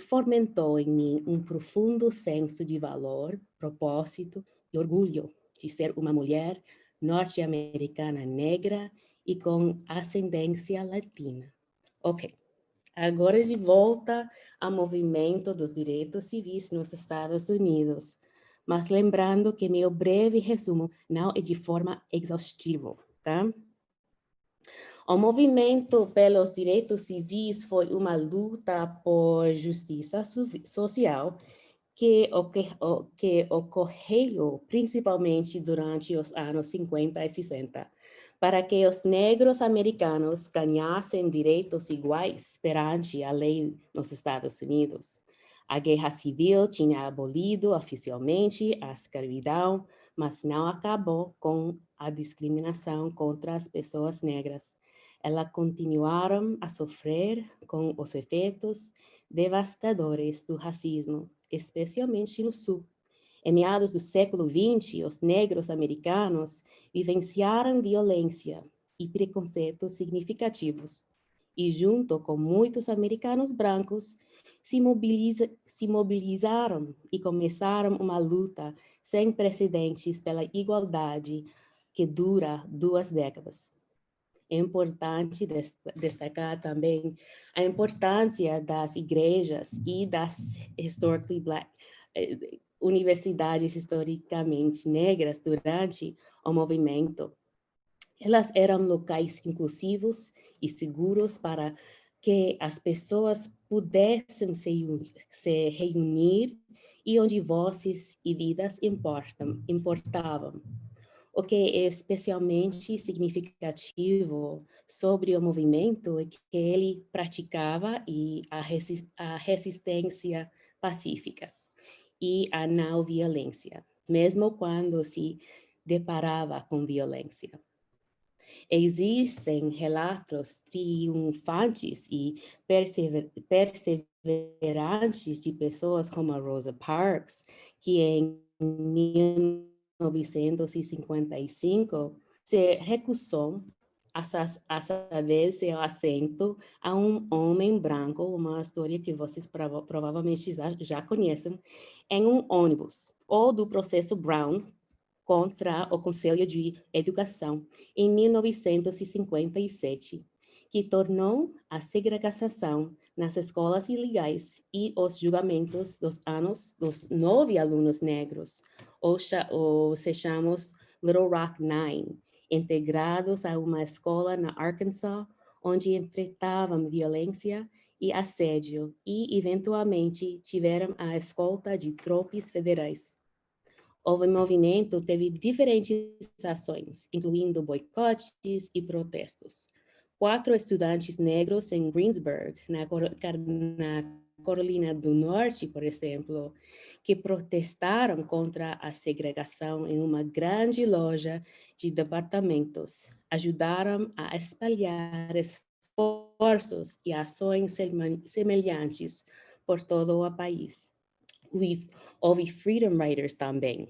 fomentou em mim um profundo senso de valor, propósito e orgulho de ser uma mulher norte-americana negra e com ascendência latina. Ok. Agora de volta ao movimento dos direitos civis nos Estados Unidos, mas lembrando que meu breve resumo não é de forma exaustiva, tá? O movimento pelos direitos civis foi uma luta por justiça social que ocorreu principalmente durante os anos 50 e 60, para que os negros americanos ganhassem direitos iguais perante a lei nos Estados Unidos. A Guerra Civil tinha abolido oficialmente a escravidão, mas não acabou com a discriminação contra as pessoas negras. Elas continuaram a sofrer com os efeitos devastadores do racismo, especialmente no Sul. Em meados do século XX, os negros americanos vivenciaram violência e preconceitos significativos, e junto com muitos americanos brancos, se mobilizaram e começaram uma luta sem precedentes pela igualdade que dura 2 décadas. É importante destacar também a importância das igrejas e das historically black universidades historicamente negras durante o movimento. Elas eram locais inclusivos e seguros para que as pessoas pudessem se reunir e onde vozes e vidas importavam. O que é especialmente significativo sobre o movimento é que ele praticava a resistência pacífica e a não violência, mesmo quando se deparava com violência. Existem relatos triunfantes e perseverantes de pessoas como a Rosa Parks, que em 1955 se recusou a ceder seu assento a um homem branco, uma história que vocês provavelmente já conhecem, em um ônibus, ou do processo Brown contra o Conselho de Educação, em 1957, que tornou a segregação nas escolas ilegais e os julgamentos dos 9 alunos negros, ou se chamamos Little Rock Nine, integrados a uma escola na Arkansas, onde enfrentavam violência e assédio e, eventualmente, tiveram a escolta de tropas federais. O movimento teve diferentes ações, incluindo boicotes e protestos. 4 estudantes negros em Greensburg, na Carolina do Norte, por exemplo, que protestaram contra a segregação em uma grande loja de departamentos, ajudaram a espalhar esforços e ações semelhantes por todo o país. Houve Freedom Riders também.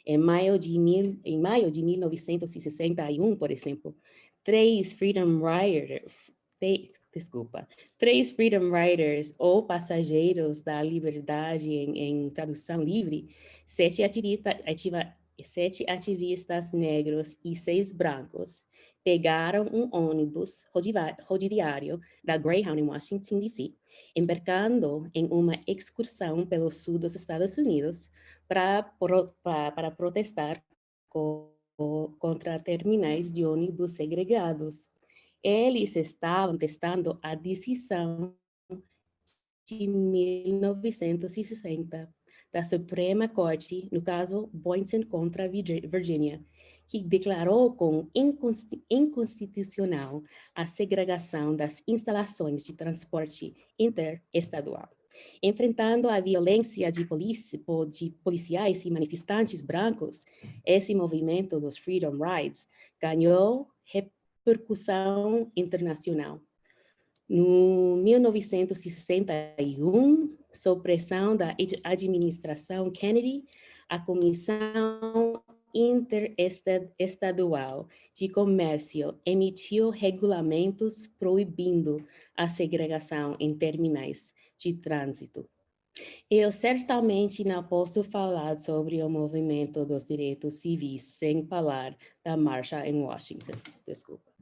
Em maio de 1961, por exemplo, 3 Freedom Riders ou passageiros da liberdade em tradução livre, 7 ativistas negros e 6 brancos pegaram um ônibus rodoviário da Greyhound em Washington, D.C., embarcando em uma excursão pelo sul dos Estados Unidos para protestar contra terminais de ônibus segregados. Eles estavam testando a decisão de 1960 da Suprema Corte, no caso Boynton contra Virgínia, que declarou como inconstitucional a segregação das instalações de transporte interestadual. Enfrentando a violência de policiais e manifestantes brancos, esse movimento dos Freedom Rides ganhou repercussão internacional. No 1961, sob pressão da administração Kennedy, a Comissão Interestadual de Comércio emitiu regulamentos proibindo a segregação em terminais de trânsito. Eu certamente não posso falar sobre o movimento dos direitos civis sem falar da marcha em Washington. Desculpa.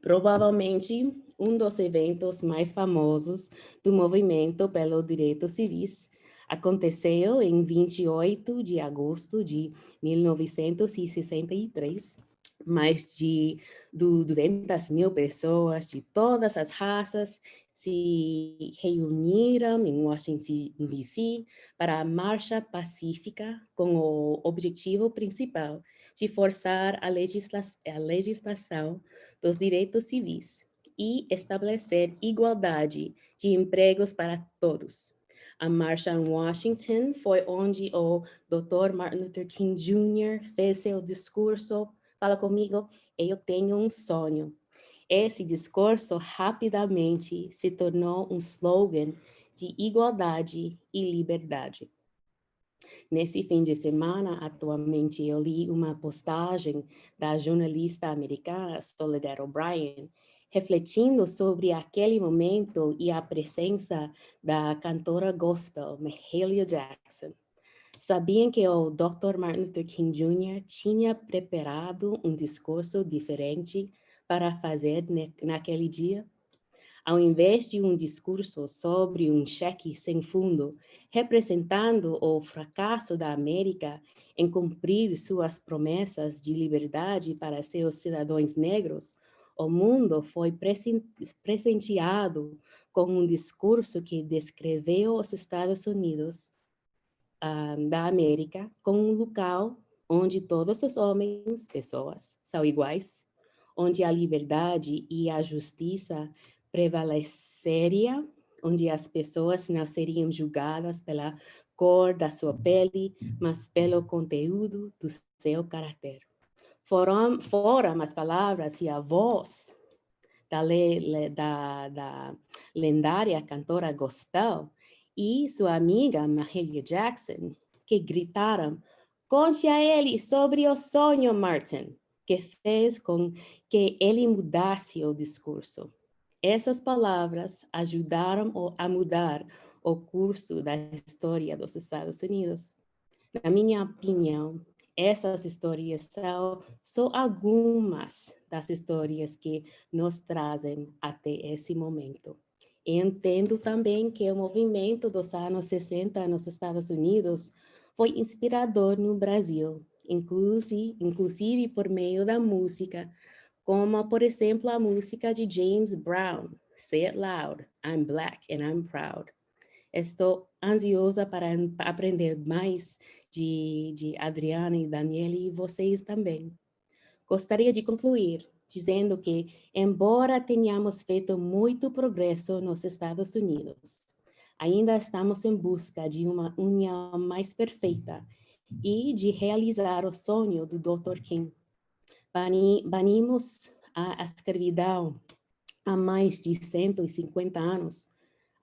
Provavelmente, um dos eventos mais famosos do movimento pelos direitos civis aconteceu em 28 de agosto de 1963. Mais de 200 mil pessoas de todas as raças se reuniram em Washington, D.C. para a marcha pacífica com o objetivo principal de forçar a legislação dos direitos civis e estabelecer igualdade de empregos para todos. A marcha em Washington foi onde o Dr. Martin Luther King Jr. fez seu discurso. Fala comigo, eu tenho um sonho. Esse discurso rapidamente se tornou um slogan de igualdade e liberdade. Nesse fim de semana, atualmente, eu li uma postagem da jornalista americana Soledad O'Brien, refletindo sobre aquele momento e a presença da cantora gospel Mahalia Jackson. Sabiam que o Dr. Martin Luther King Jr. tinha preparado um discurso diferente para fazer naquele dia? Ao invés de um discurso sobre um cheque sem fundo, representando o fracasso da América em cumprir suas promessas de liberdade para seus cidadãos negros, o mundo foi presenteado com um discurso que descreveu os Estados Unidos da América como um local onde todos os homens, pessoas, são iguais, onde a liberdade e a justiça prevaleceria, onde as pessoas não seriam julgadas pela cor da sua pele, mas pelo conteúdo do seu caráter. Foram as palavras e a voz da lendária cantora gospel e sua amiga Mahalia Jackson, que gritaram: "Conte a ele sobre o sonho, Martin", que fez com que ele mudasse o discurso. Essas palavras ajudaram a mudar o curso da história dos Estados Unidos. Na minha opinião, essas histórias são só algumas das histórias que nos trazem até esse momento. Entendo também que o movimento dos anos 60 nos Estados Unidos foi inspirador no Brasil, inclusive por meio da música, como, por exemplo, a música de James Brown, Say It Loud, I'm Black and I'm Proud. Estou ansiosa para aprender mais de Adriana e Daniele e vocês também. Gostaria de concluir dizendo que, embora tenhamos feito muito progresso nos Estados Unidos, ainda estamos em busca de uma união mais perfeita e de realizar o sonho do Dr. King. Banimos a escravidão há mais de 150 anos.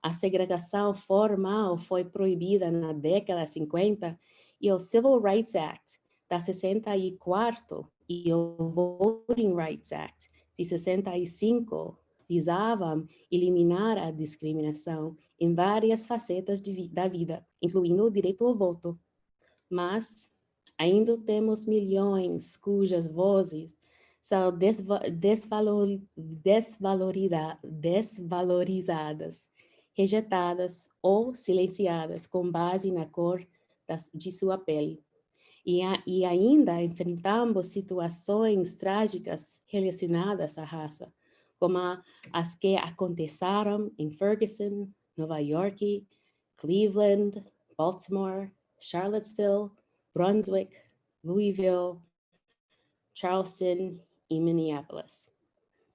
A segregação formal foi proibida na década de 50 e o Civil Rights Act da 64 e o Voting Rights Act de 65 visavam eliminar a discriminação em várias facetas da vida, incluindo o direito ao voto. Mas Ainda temos milhões cujas vozes são desvalorizadas, rejeitadas ou silenciadas com base na cor de sua pele. E ainda enfrentamos situações trágicas relacionadas à raça, como as que aconteceram em Ferguson, Nova York, Cleveland, Baltimore, Charlottesville, Brunswick, Louisville, Charleston e Minneapolis.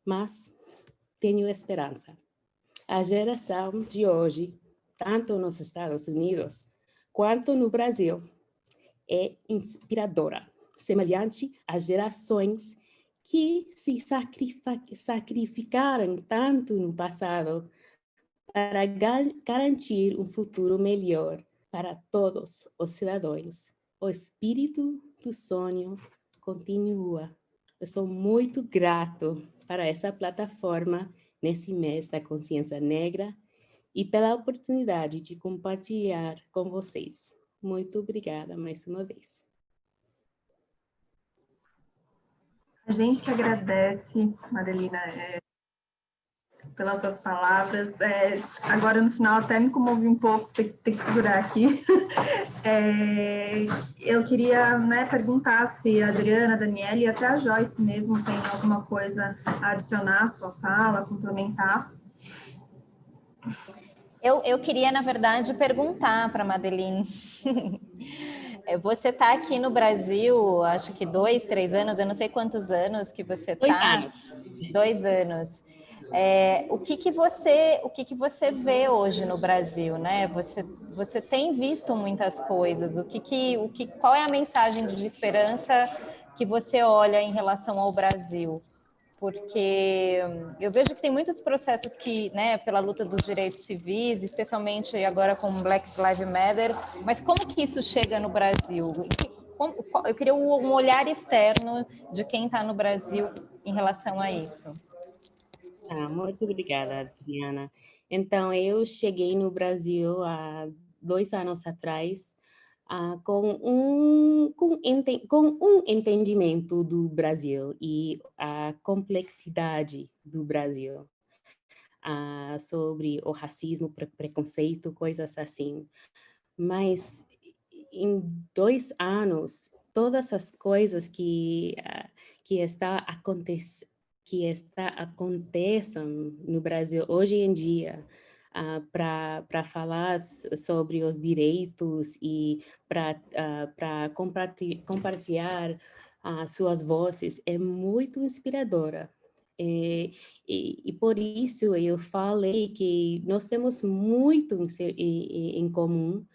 Mas tenho esperança. A geração de hoje, tanto nos Estados Unidos quanto no Brasil, é inspiradora, semelhante às gerações que se sacrificaram tanto no passado para garantir um futuro melhor para todos os cidadãos. O espírito do sonho continua. Eu sou muito grato para essa plataforma nesse mês da consciência negra e pela oportunidade de compartilhar com vocês. Muito obrigada mais uma vez. A gente que agradece, Madelina, pelas suas palavras. Agora, no final, até me comovi um pouco, tem que segurar aqui. Eu queria, né, perguntar se a Adriana, a Daniela e até a Joyce mesmo tem alguma coisa a adicionar à sua fala, complementar. Eu queria, na verdade, perguntar para a Madeline. Você está aqui no Brasil, acho que 2, 3 anos, eu não sei quantos anos que você está. 2 anos. O que você vê hoje no Brasil, né? Você tem visto muitas coisas. Qual é a mensagem de esperança que você olha em relação ao Brasil? Porque eu vejo que tem muitos processos que, né, pela luta dos direitos civis, especialmente agora com Black Lives Matter, mas como que isso chega no Brasil? Eu queria um olhar externo de quem está no Brasil em relação a isso. Muito obrigada, Adriana. Então, eu cheguei no Brasil há 2 anos atrás, com um entendimento do Brasil e a complexidade do Brasil, sobre o racismo, preconceito, coisas assim. Mas em 2 anos, todas as coisas que acontecem no Brasil hoje em dia, para falar sobre os direitos e para compartilhar suas vozes, é muito inspiradora. E por isso eu falei que nós temos muito em comum.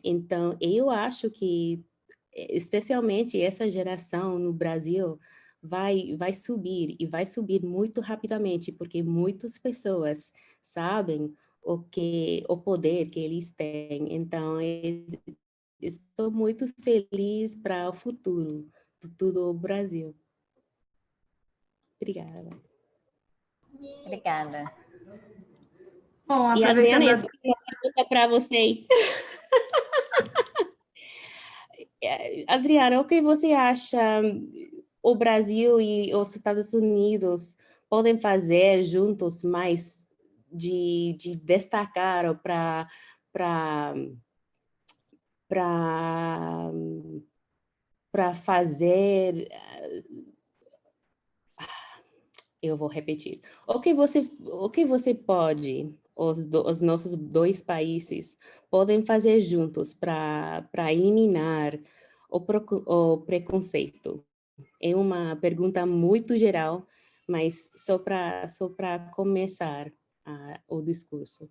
Então, eu acho que, especialmente essa geração no Brasil, vai subir, e vai subir muito rapidamente, porque muitas pessoas sabem o poder que eles têm. Então, estou muito feliz para o futuro de todo o Brasil. Obrigada. Obrigada. Bom, e Adriana, eu tenho uma pergunta para você. Adriana, o que você acha o Brasil e os Estados Unidos podem fazer juntos mais de destacar para fazer... Eu vou repetir. O que você pode, os nossos 2 países, podem fazer juntos para eliminar o preconceito? É uma pergunta muito geral, mas só para começar o discurso.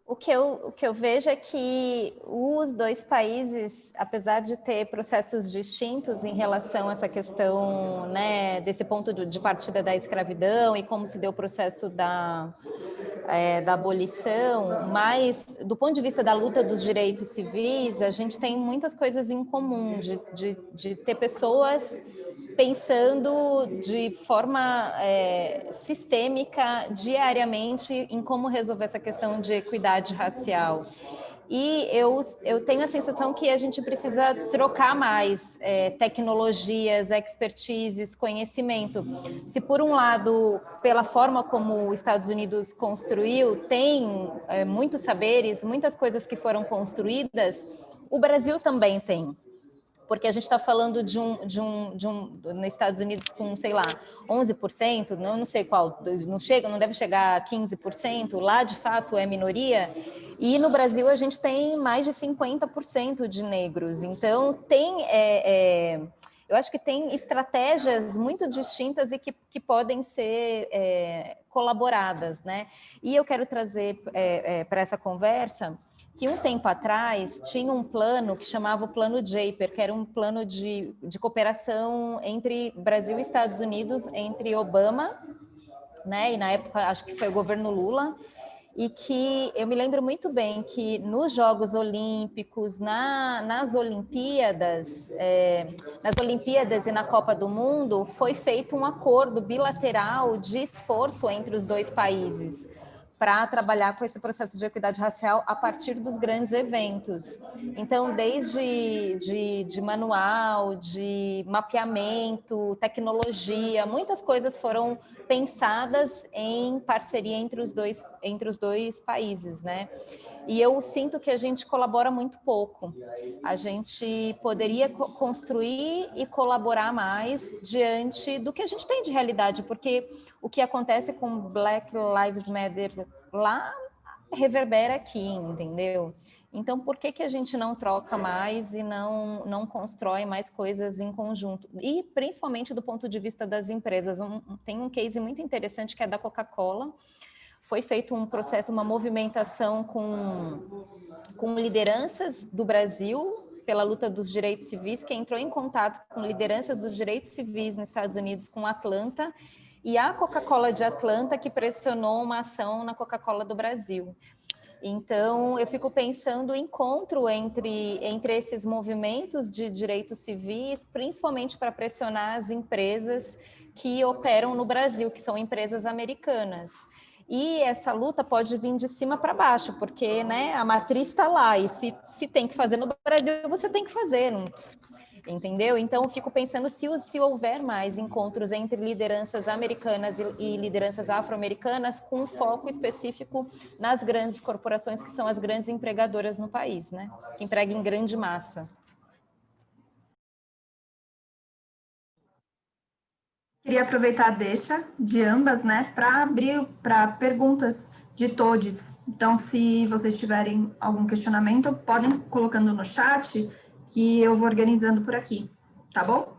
O que eu vejo é que os 2 países, apesar de ter processos distintos em relação a essa questão, né, desse ponto de partida da escravidão e como se deu o processo da abolição, mas do ponto de vista da luta dos direitos civis, a gente tem muitas coisas em comum, de ter pessoas pensando de forma sistêmica, diariamente, em como resolver essa questão de equidade racial. E eu tenho a sensação que a gente precisa trocar mais tecnologias, expertises, conhecimento. Se por um lado, pela forma como os Estados Unidos construiu, tem muitos saberes, muitas coisas que foram construídas, o Brasil também tem. Porque a gente está falando nos Estados Unidos com, sei lá, 11%, não sei qual, não deve chegar a 15%, lá de fato é minoria, e no Brasil a gente tem mais de 50% de negros, então eu acho que tem estratégias muito distintas e que podem ser colaboradas, né? E eu quero trazer para essa conversa que um tempo atrás tinha um plano que chamava o Plano Japer, que era um plano de cooperação entre Brasil e Estados Unidos, entre Obama, né, e na época acho que foi o governo Lula, e que eu me lembro muito bem que nos Jogos Olímpicos, nas Olimpíadas e na Copa do Mundo, foi feito um acordo bilateral de esforço entre os dois países para trabalhar com esse processo de equidade racial a partir dos grandes eventos. Então, desde de manual, de mapeamento, tecnologia, muitas coisas foram pensadas em parceria entre os dois países, né? E eu sinto que a gente colabora muito pouco. A gente poderia construir e colaborar mais diante do que a gente tem de realidade, porque o que acontece com Black Lives Matter lá reverbera aqui, entendeu? Então, por que a gente não troca mais e não constrói mais coisas em conjunto? E, principalmente, do ponto de vista das empresas. Tem um case muito interessante que é da Coca-Cola. Foi feito um processo, uma movimentação com lideranças do Brasil pela luta dos direitos civis, que entrou em contato com lideranças dos direitos civis nos Estados Unidos, com Atlanta, e a Coca-Cola de Atlanta que pressionou uma ação na Coca-Cola do Brasil. Então, eu fico pensando em encontro entre esses movimentos de direitos civis, principalmente para pressionar as empresas que operam no Brasil, que são empresas americanas. E essa luta pode vir de cima para baixo, porque, né, a matriz está lá, e se tem que fazer no Brasil, você tem que fazer, não, entendeu? Então, eu fico pensando se houver mais encontros entre lideranças americanas e lideranças afro-americanas com foco específico nas grandes corporações, que são as grandes empregadoras no país, né? Que empregam em grande massa. Queria aproveitar a deixa de ambas, né, para abrir para perguntas de todos. Então, se vocês tiverem algum questionamento, podem colocando no chat, que eu vou organizando por aqui, tá bom?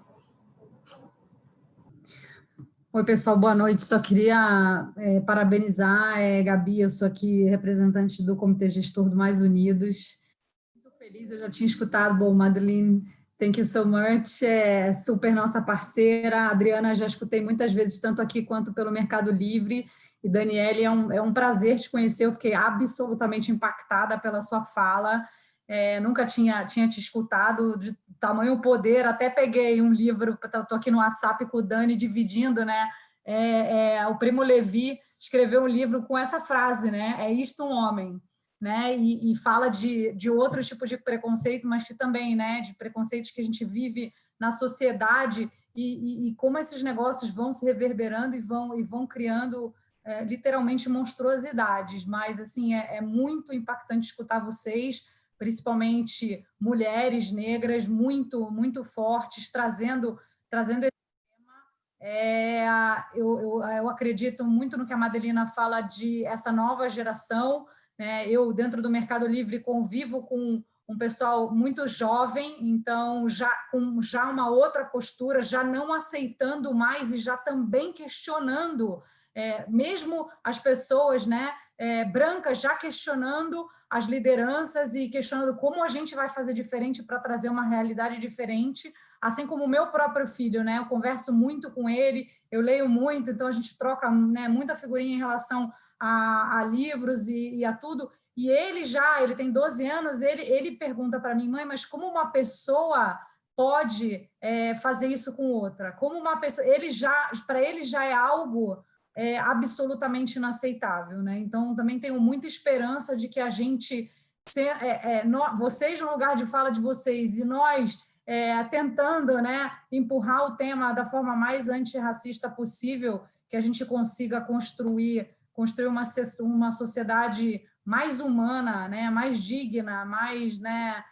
Oi, pessoal, boa noite. Só queria parabenizar, Gabi, eu sou aqui representante do Comitê Gestor do Mais Unidos. Muito feliz, eu já tinha escutado, bom, Madeline, thank you so much, é super nossa parceira. A Adriana já escutei muitas vezes, tanto aqui quanto pelo Mercado Livre. E Daniele, é um prazer te conhecer, eu fiquei absolutamente impactada pela sua fala. Nunca tinha te escutado, de tamanho poder, até peguei um livro, estou aqui no WhatsApp com o Dani dividindo, né? O Primo Levi escreveu um livro com essa frase, né? É isto um homem, né? E fala de outro tipo de preconceito, mas que também, né? De preconceitos que a gente vive na sociedade e como esses negócios vão se reverberando e vão criando literalmente monstruosidades. Mas assim é muito impactante escutar vocês, principalmente mulheres negras muito fortes, trazendo esse tema. Eu acredito muito no que a Madelina fala de essa nova geração, né? Eu, dentro do Mercado Livre, convivo com um pessoal muito jovem, então com uma outra postura, já não aceitando mais e já também questionando, mesmo as pessoas, né, brancas já questionando as lideranças e questionando como a gente vai fazer diferente para trazer uma realidade diferente, assim como o meu próprio filho, né? Eu converso muito com ele, eu leio muito, então a gente troca, né, muita figurinha em relação a livros e a tudo, e ele tem 12 anos, ele pergunta para mim, mãe, mas como uma pessoa pode fazer isso com outra? Como uma pessoa, para ele já é algo absolutamente inaceitável, né? Então, também tenho muita esperança de que a gente vocês no lugar de fala de vocês e nós tentando, né, empurrar o tema da forma mais antirracista possível, que a gente consiga construir uma sociedade mais humana, né, mais digna, mais, né,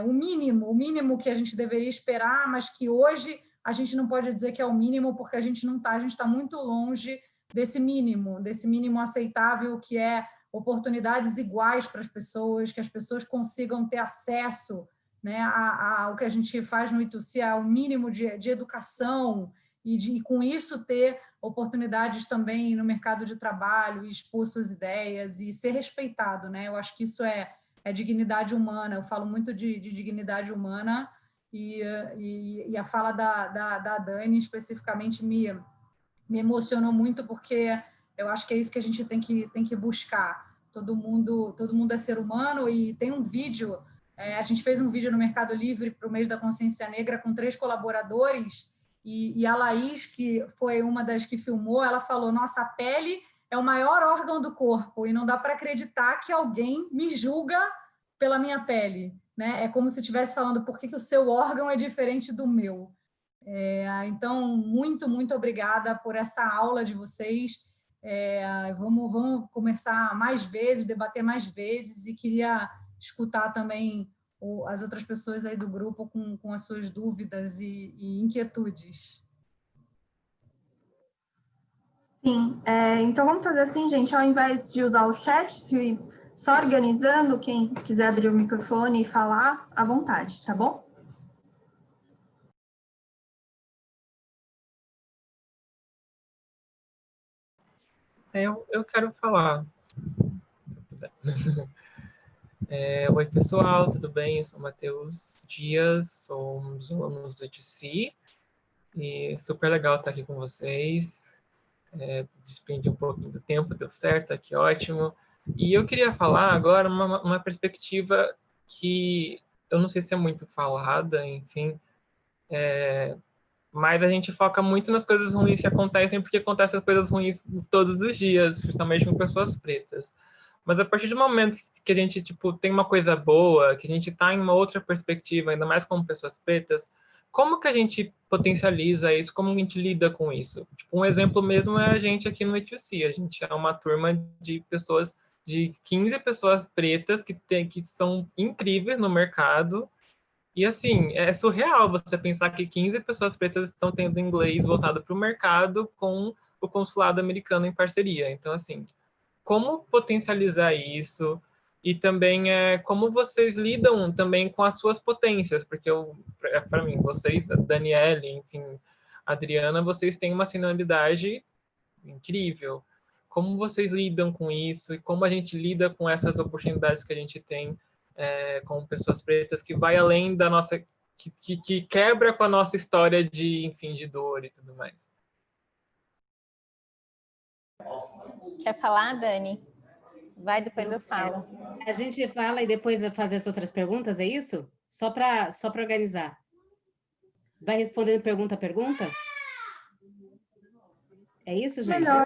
o mínimo que a gente deveria esperar, mas que hoje a gente não pode dizer que é o mínimo, porque a gente está muito longe desse mínimo aceitável, que é oportunidades iguais para as pessoas, que as pessoas consigam ter acesso, né, ao que a gente faz no Ituci, ao mínimo de educação, e com isso ter oportunidades também no mercado de trabalho, e expor suas ideias e ser respeitado, né? Eu acho que isso é dignidade humana. Eu falo muito de dignidade humana, e a fala da Dani especificamente me emocionou muito, porque eu acho que é isso que a gente tem que buscar. Todo mundo é ser humano, e tem um vídeo, a gente fez um vídeo no Mercado Livre para o mês da consciência negra com 3 colaboradores, e a Laís, que foi uma das que filmou, ela falou: nossa, a pele é o maior órgão do corpo, e não dá para acreditar que alguém me julga pela minha pele, né? É como se estivesse falando por que o seu órgão é diferente do meu. Então, muito obrigada por essa aula de vocês. Vamos conversar mais vezes, debater mais vezes, e queria escutar também as outras pessoas aí do grupo com as suas dúvidas e inquietudes. Sim, então vamos fazer assim, gente, ao invés de usar o chat, só organizando, quem quiser abrir o microfone e falar, à vontade, tá bom? Eu quero falar. Oi, pessoal, tudo bem? Eu sou o Matheus Dias, sou um dos alunos do ETC, e super legal estar aqui com vocês. Despendi um pouquinho do tempo, deu certo, que ótimo. E eu queria falar agora uma perspectiva que eu não sei se é muito falada, enfim, mas a gente foca muito nas coisas ruins que acontecem, porque acontecem coisas ruins todos os dias, justamente com pessoas pretas. Mas a partir do momento que a gente tem uma coisa boa, que a gente está em uma outra perspectiva, ainda mais como pessoas pretas, como que a gente potencializa isso? Como a gente lida com isso? Um exemplo mesmo é a gente aqui no ETC. A gente é uma turma de pessoas, de 15 pessoas pretas que são incríveis no mercado. E assim, é surreal você pensar que 15 pessoas pretas estão tendo inglês voltado para o mercado com o consulado americano em parceria. Então, assim, como potencializar isso? E também como vocês lidam também com as suas potências, porque para mim, vocês, a Daniele, enfim, a Adriana, vocês têm uma sinalidade incrível. Como vocês lidam com isso e como a gente lida com essas oportunidades que a gente tem com pessoas pretas, que vai além da nossa, que quebra com a nossa história de, enfim, de dor e tudo mais. Quer falar, Dani? Vai, depois eu falo. A gente fala e depois fazer as outras perguntas, é isso? Só para organizar. Vai respondendo pergunta a pergunta? É isso, gente? Melhor.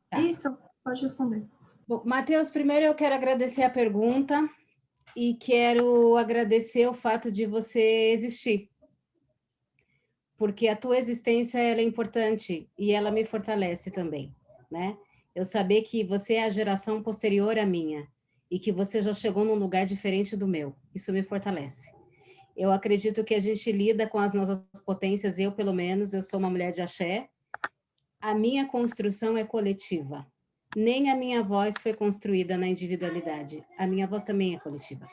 Tá. Isso, pode responder. Bom, Matheus, primeiro eu quero agradecer a pergunta e quero agradecer o fato de você existir. Porque a tua existência ela é importante e ela me fortalece também, né? Eu saber que você é a geração posterior à minha e que você já chegou num lugar diferente do meu, isso me fortalece. Eu acredito que a gente lida com as nossas potências, eu pelo menos, eu sou uma mulher de axé, a minha construção é coletiva. Nem a minha voz foi construída na individualidade, a minha voz também é coletiva.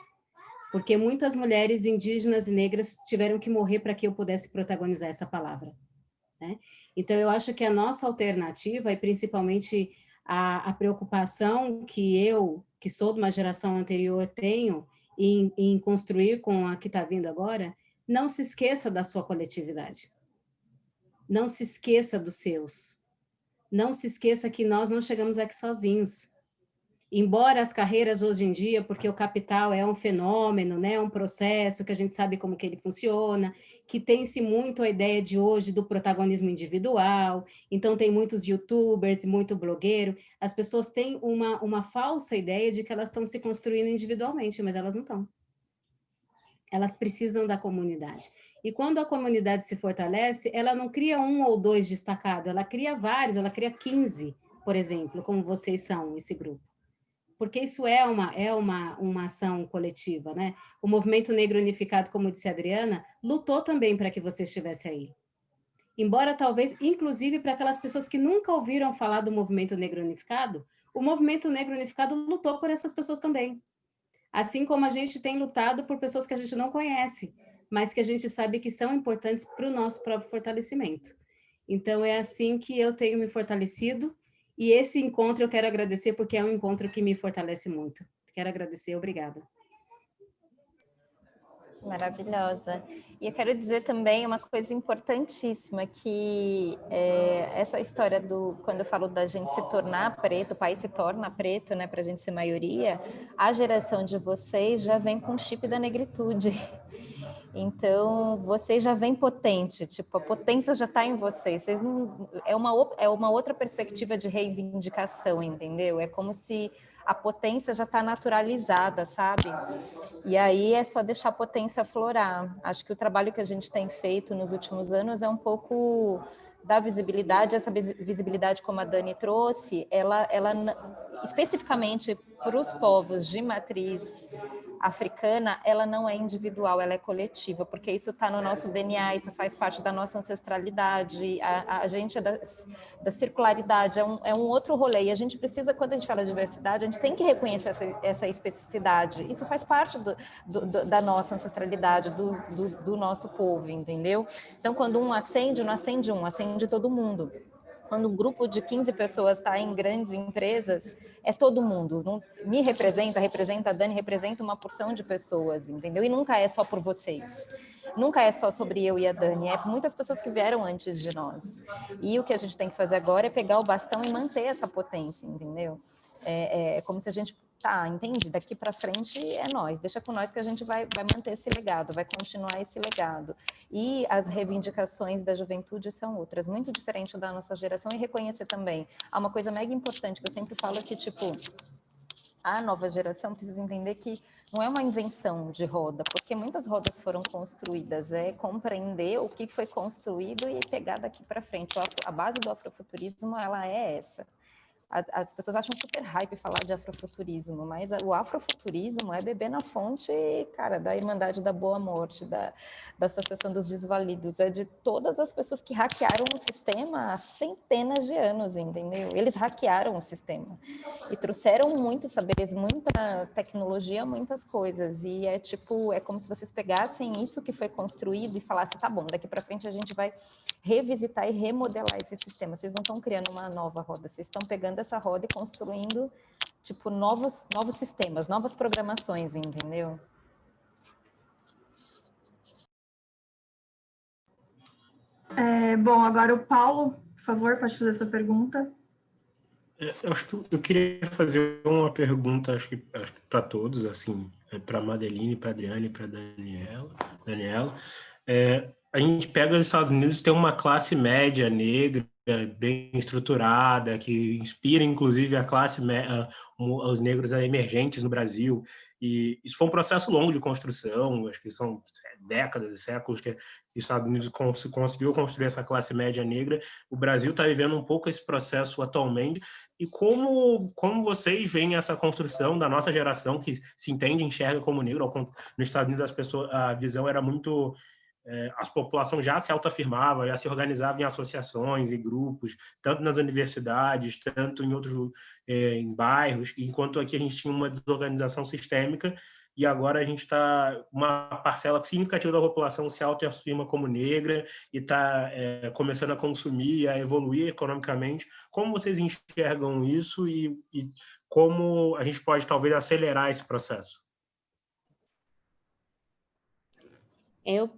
Porque muitas mulheres indígenas e negras tiveram que morrer para que eu pudesse protagonizar essa palavra, né? Então, eu acho que a nossa alternativa, e principalmente a preocupação que eu, que sou de uma geração anterior, tenho em construir com a que está vindo agora, não se esqueça da sua coletividade. Não se esqueça dos seus. Não se esqueça que nós não chegamos aqui sozinhos. Embora as carreiras hoje em dia, porque o capital é um fenômeno, né, um processo que a gente sabe como que ele funciona, que tem-se muito a ideia de hoje do protagonismo individual, então tem muitos youtubers, muito blogueiro, as pessoas têm uma falsa ideia de que elas estão se construindo individualmente, mas elas não estão. Elas precisam da comunidade. E quando a comunidade se fortalece, ela não cria 1 ou 2 destacados, ela cria vários, ela cria 15, por exemplo, como vocês são, esse grupo. Porque isso é uma ação coletiva, né? O Movimento Negro Unificado, como disse a Adriana, lutou também para que você estivesse aí. Embora talvez, inclusive para aquelas pessoas que nunca ouviram falar do Movimento Negro Unificado, o Movimento Negro Unificado lutou por essas pessoas também. Assim como a gente tem lutado por pessoas que a gente não conhece, mas que a gente sabe que são importantes para o nosso próprio fortalecimento. Então, é assim que eu tenho me fortalecido, e esse encontro eu quero agradecer, porque é um encontro que me fortalece muito. Quero agradecer, obrigada. Maravilhosa. E eu quero dizer também uma coisa importantíssima, que essa história quando eu falo da gente se tornar preto, o país se torna preto, né, para a gente ser maioria, a geração de vocês já vem com o chip da negritude. Então, vocês já vêm potente, tipo, a potência já está em vocês. Vocês não, é uma outra perspectiva de reivindicação, entendeu? É como se a potência já está naturalizada, sabe? E aí é só deixar a potência aflorar. Acho que o trabalho que a gente tem feito nos últimos anos é um pouco da visibilidade. Essa visibilidade, como a Dani trouxe, ela especificamente para os povos de matriz africana, ela não é individual, ela é coletiva, porque isso está no nosso DNA, isso faz parte da nossa ancestralidade, a gente é da circularidade, é um outro rolê, e a gente precisa, quando a gente fala de diversidade, a gente tem que reconhecer essa especificidade, isso faz parte da nossa ancestralidade, do nosso povo, entendeu? Então, quando um acende, não acende um, acende todo mundo. Quando um grupo de 15 pessoas está em grandes empresas, é todo mundo. Não, me representa a Dani, representa uma porção de pessoas, entendeu? E nunca é só por vocês. Nunca é só sobre eu e a Dani, é muitas pessoas que vieram antes de nós. E o que a gente tem que fazer agora é pegar o bastão e manter essa potência, entendeu? É como se a gente... Tá, entendi, daqui para frente é nós, deixa com nós que a gente vai manter esse legado, vai continuar esse legado. E as reivindicações da juventude são outras, muito diferentes da nossa geração, e reconhecer também. Há uma coisa mega importante que eu sempre falo que, tipo, a nova geração precisa entender que não é uma invenção de roda, porque muitas rodas foram construídas, é compreender o que foi construído e pegar daqui para frente. A base do afrofuturismo, ela é essa. As pessoas acham super hype falar de afrofuturismo, mas o afrofuturismo é beber na fonte, cara, da Irmandade da Boa Morte, da Associação dos Desvalidos, é de todas as pessoas que hackearam o sistema há centenas de anos, entendeu? Eles hackearam o sistema e trouxeram muitos saberes, muita tecnologia, muitas coisas, e é como se vocês pegassem isso que foi construído e falassem, tá bom, daqui para frente a gente vai revisitar e remodelar esse sistema. Vocês não estão criando uma nova roda, vocês estão pegando essa roda e construindo, tipo, novos sistemas, novas programações, entendeu? Bom, agora o Paulo, por favor, pode fazer essa pergunta. Eu queria fazer uma pergunta, acho que para todos, assim, para a Madeline, para a Adriana e para a Daniela. A gente pega os Estados Unidos, tem uma classe média negra bem estruturada, que inspira, inclusive, a classe os negros emergentes no Brasil. E isso foi um processo longo de construção, acho que são décadas e séculos que os Estados Unidos conseguiu construir essa classe média negra. O Brasil está vivendo um pouco esse processo atualmente. E como vocês veem essa construção da nossa geração, que se entende e enxerga como negro? Nos Estados Unidos, a visão era muito... a população já se autoafirmava, já se organizava em associações e grupos, tanto nas universidades, tanto em outros em bairros, enquanto aqui a gente tinha uma desorganização sistêmica, e agora a gente está, uma parcela significativa da população se autoafirma como negra e está começando a consumir, a evoluir economicamente. Como vocês enxergam isso e como a gente pode talvez acelerar esse processo?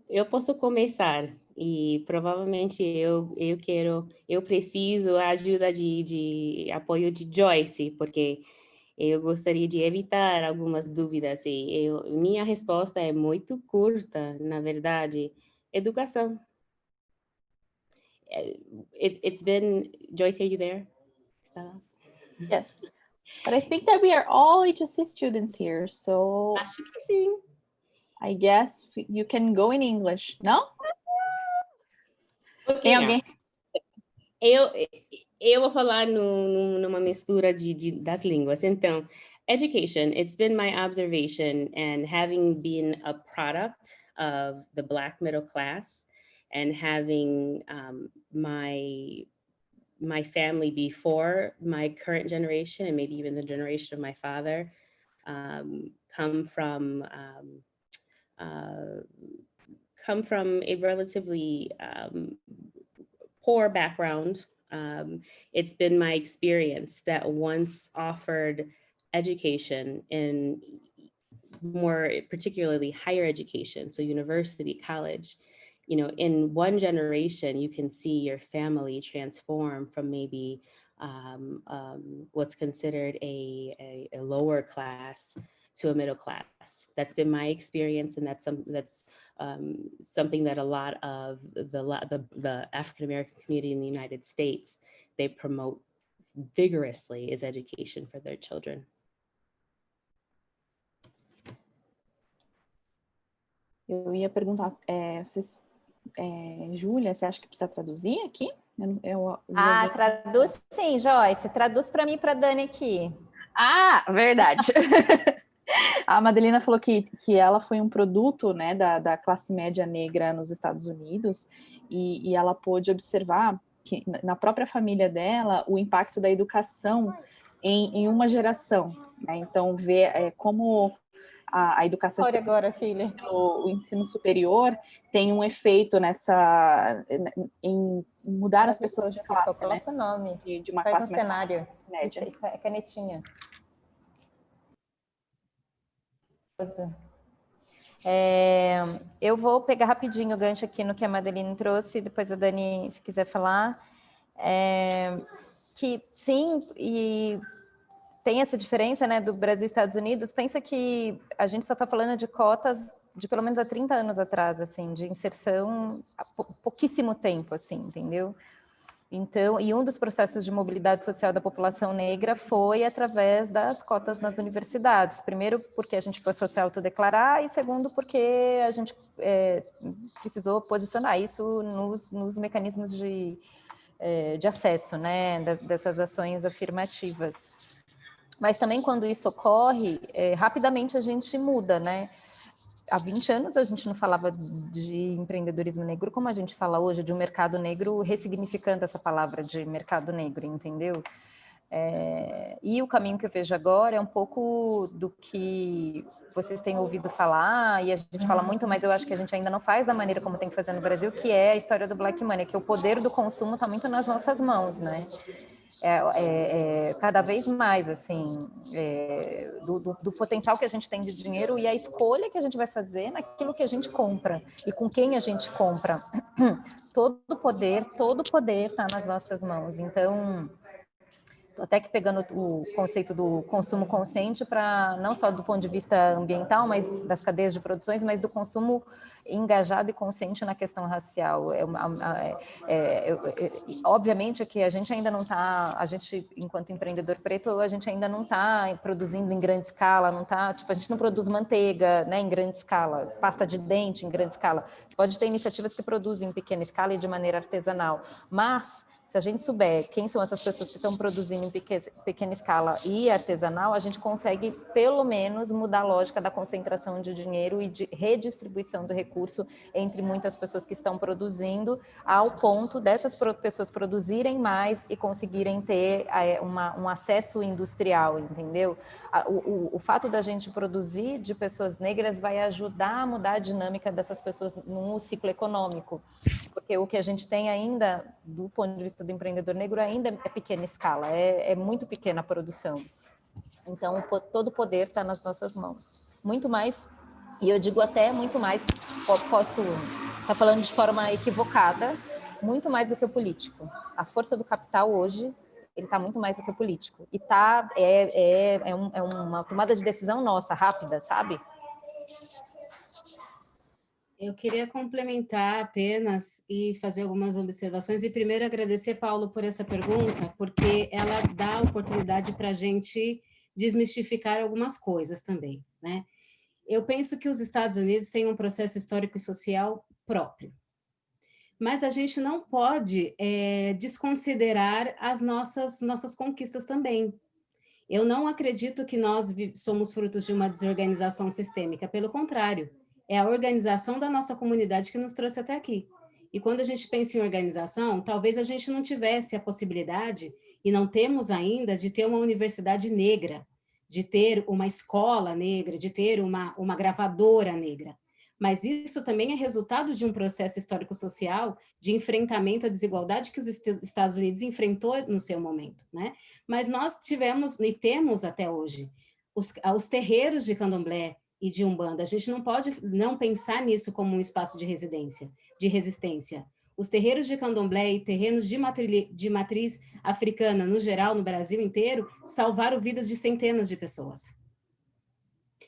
Eu posso começar, e provavelmente eu preciso a ajuda de apoio de Joyce, porque Eu gostaria de evitar algumas dúvidas e minha resposta é muito curta, na verdade. Educação. It's been... Joyce, are you there? Yes. But I think that we are all HSC students here, so Acho que sim. I guess you can go in English, não? Ok, Tem alguém? Eu vou falar numa mistura das línguas. Então, education, it's been my observation, and having been a product of the Black middle class and having my family before my current generation, and maybe even the generation of my father, come from a relatively poor background. It's been my experience that once offered education in more particularly higher education, so university, college, you know, in one generation, you can see your family transform from maybe what's considered a lower class to a middle class. That's been my experience, and that's something that a lot of the African American community in the United States, they promote vigorously, is education for their children. Eu ia perguntar, Júlia, você acha que precisa traduzir aqui? Traduz sim, Joyce. Traduz para mim e para a Dani aqui. Ah, verdade. A Madelina falou que ela foi um produto, né, da classe média negra nos Estados Unidos, e ela pôde observar que na própria família dela o impacto da educação em uma geração, né? Então, ver como a educação, agora, filha, o ensino superior tem um efeito em mudar as pessoas de classe, né? Coloca o nome. De uma Faz classe um cenário. média. Canetinha. Eu vou pegar rapidinho o gancho aqui no que a Madeline trouxe, depois a Dani, se quiser falar. Que sim, e tem essa diferença, né, do Brasil e Estados Unidos. Pensa que a gente só está falando de cotas de pelo menos há 30 anos atrás, assim, de inserção há pouquíssimo tempo, assim, entendeu? Então, e um dos processos de mobilidade social da população negra foi através das cotas nas universidades. Primeiro, porque a gente passou a se autodeclarar, e segundo, porque a gente precisou posicionar isso nos mecanismos de acesso, né, dessas ações afirmativas. Mas também quando isso ocorre, rapidamente a gente muda, né? Há 20 anos a gente não falava de empreendedorismo negro como a gente fala hoje, de um mercado negro, ressignificando essa palavra de mercado negro, entendeu? E o caminho que eu vejo agora é um pouco do que vocês têm ouvido falar, e a gente fala muito, mas eu acho que a gente ainda não faz da maneira como tem que fazer no Brasil, que é a história do Black Money, que o poder do consumo está muito nas nossas mãos, né? Cada vez mais, assim, do potencial que a gente tem de dinheiro e a escolha que a gente vai fazer naquilo que a gente compra e com quem a gente compra. Todo o poder está nas nossas mãos. Então, estou até que pegando o conceito do consumo consciente para não só do ponto de vista ambiental, mas das cadeias de produções, mas do consumo engajado e consciente na questão racial. Obviamente que a gente ainda não está, a gente, enquanto empreendedor preto, a gente ainda não está produzindo em grande escala, não está, tipo, a gente não produz manteiga, né, em grande escala, pasta de dente em grande escala. Você pode ter iniciativas que produzem em pequena escala e de maneira artesanal, mas se a gente souber quem são essas pessoas que estão produzindo em pequena escala e artesanal, a gente consegue, pelo menos, mudar a lógica da concentração de dinheiro e de redistribuição do recurso entre muitas pessoas que estão produzindo, ao ponto dessas pessoas produzirem mais e conseguirem ter um acesso industrial, entendeu? O fato da gente produzir de pessoas negras vai ajudar a mudar a dinâmica dessas pessoas no ciclo econômico, porque o que a gente tem ainda, do ponto de vista do empreendedor negro, ainda é pequena escala, é muito pequena a produção. Então, todo o poder está nas nossas mãos. Muito mais, e eu digo até muito mais, posso estar falando de forma equivocada, muito mais do que o político. A força do capital hoje, ele está muito mais do que político. E é uma tomada de decisão nossa, rápida, sabe? Eu queria complementar apenas e fazer algumas observações. E primeiro agradecer, Paulo, por essa pergunta, porque ela dá a oportunidade para a gente desmistificar algumas coisas também, né? Eu penso que os Estados Unidos têm um processo histórico e social próprio, mas a gente não pode desconsiderar as nossas conquistas também. Eu não acredito que nós somos frutos de uma desorganização sistêmica, pelo contrário, é a organização da nossa comunidade que nos trouxe até aqui. E quando a gente pensa em organização, talvez a gente não tivesse a possibilidade, e não temos ainda, de ter uma universidade negra, de ter uma escola negra, de ter uma gravadora negra. Mas isso também é resultado de um processo histórico-social de enfrentamento à desigualdade que os Estados Unidos enfrentou no seu momento, né? Mas nós tivemos e temos até hoje os terreiros de candomblé e de umbanda. A gente não pode não pensar nisso como um espaço de resistência. Os terreiros de candomblé e terrenos de matriz africana, no geral, no Brasil inteiro, salvaram vidas de centenas de pessoas.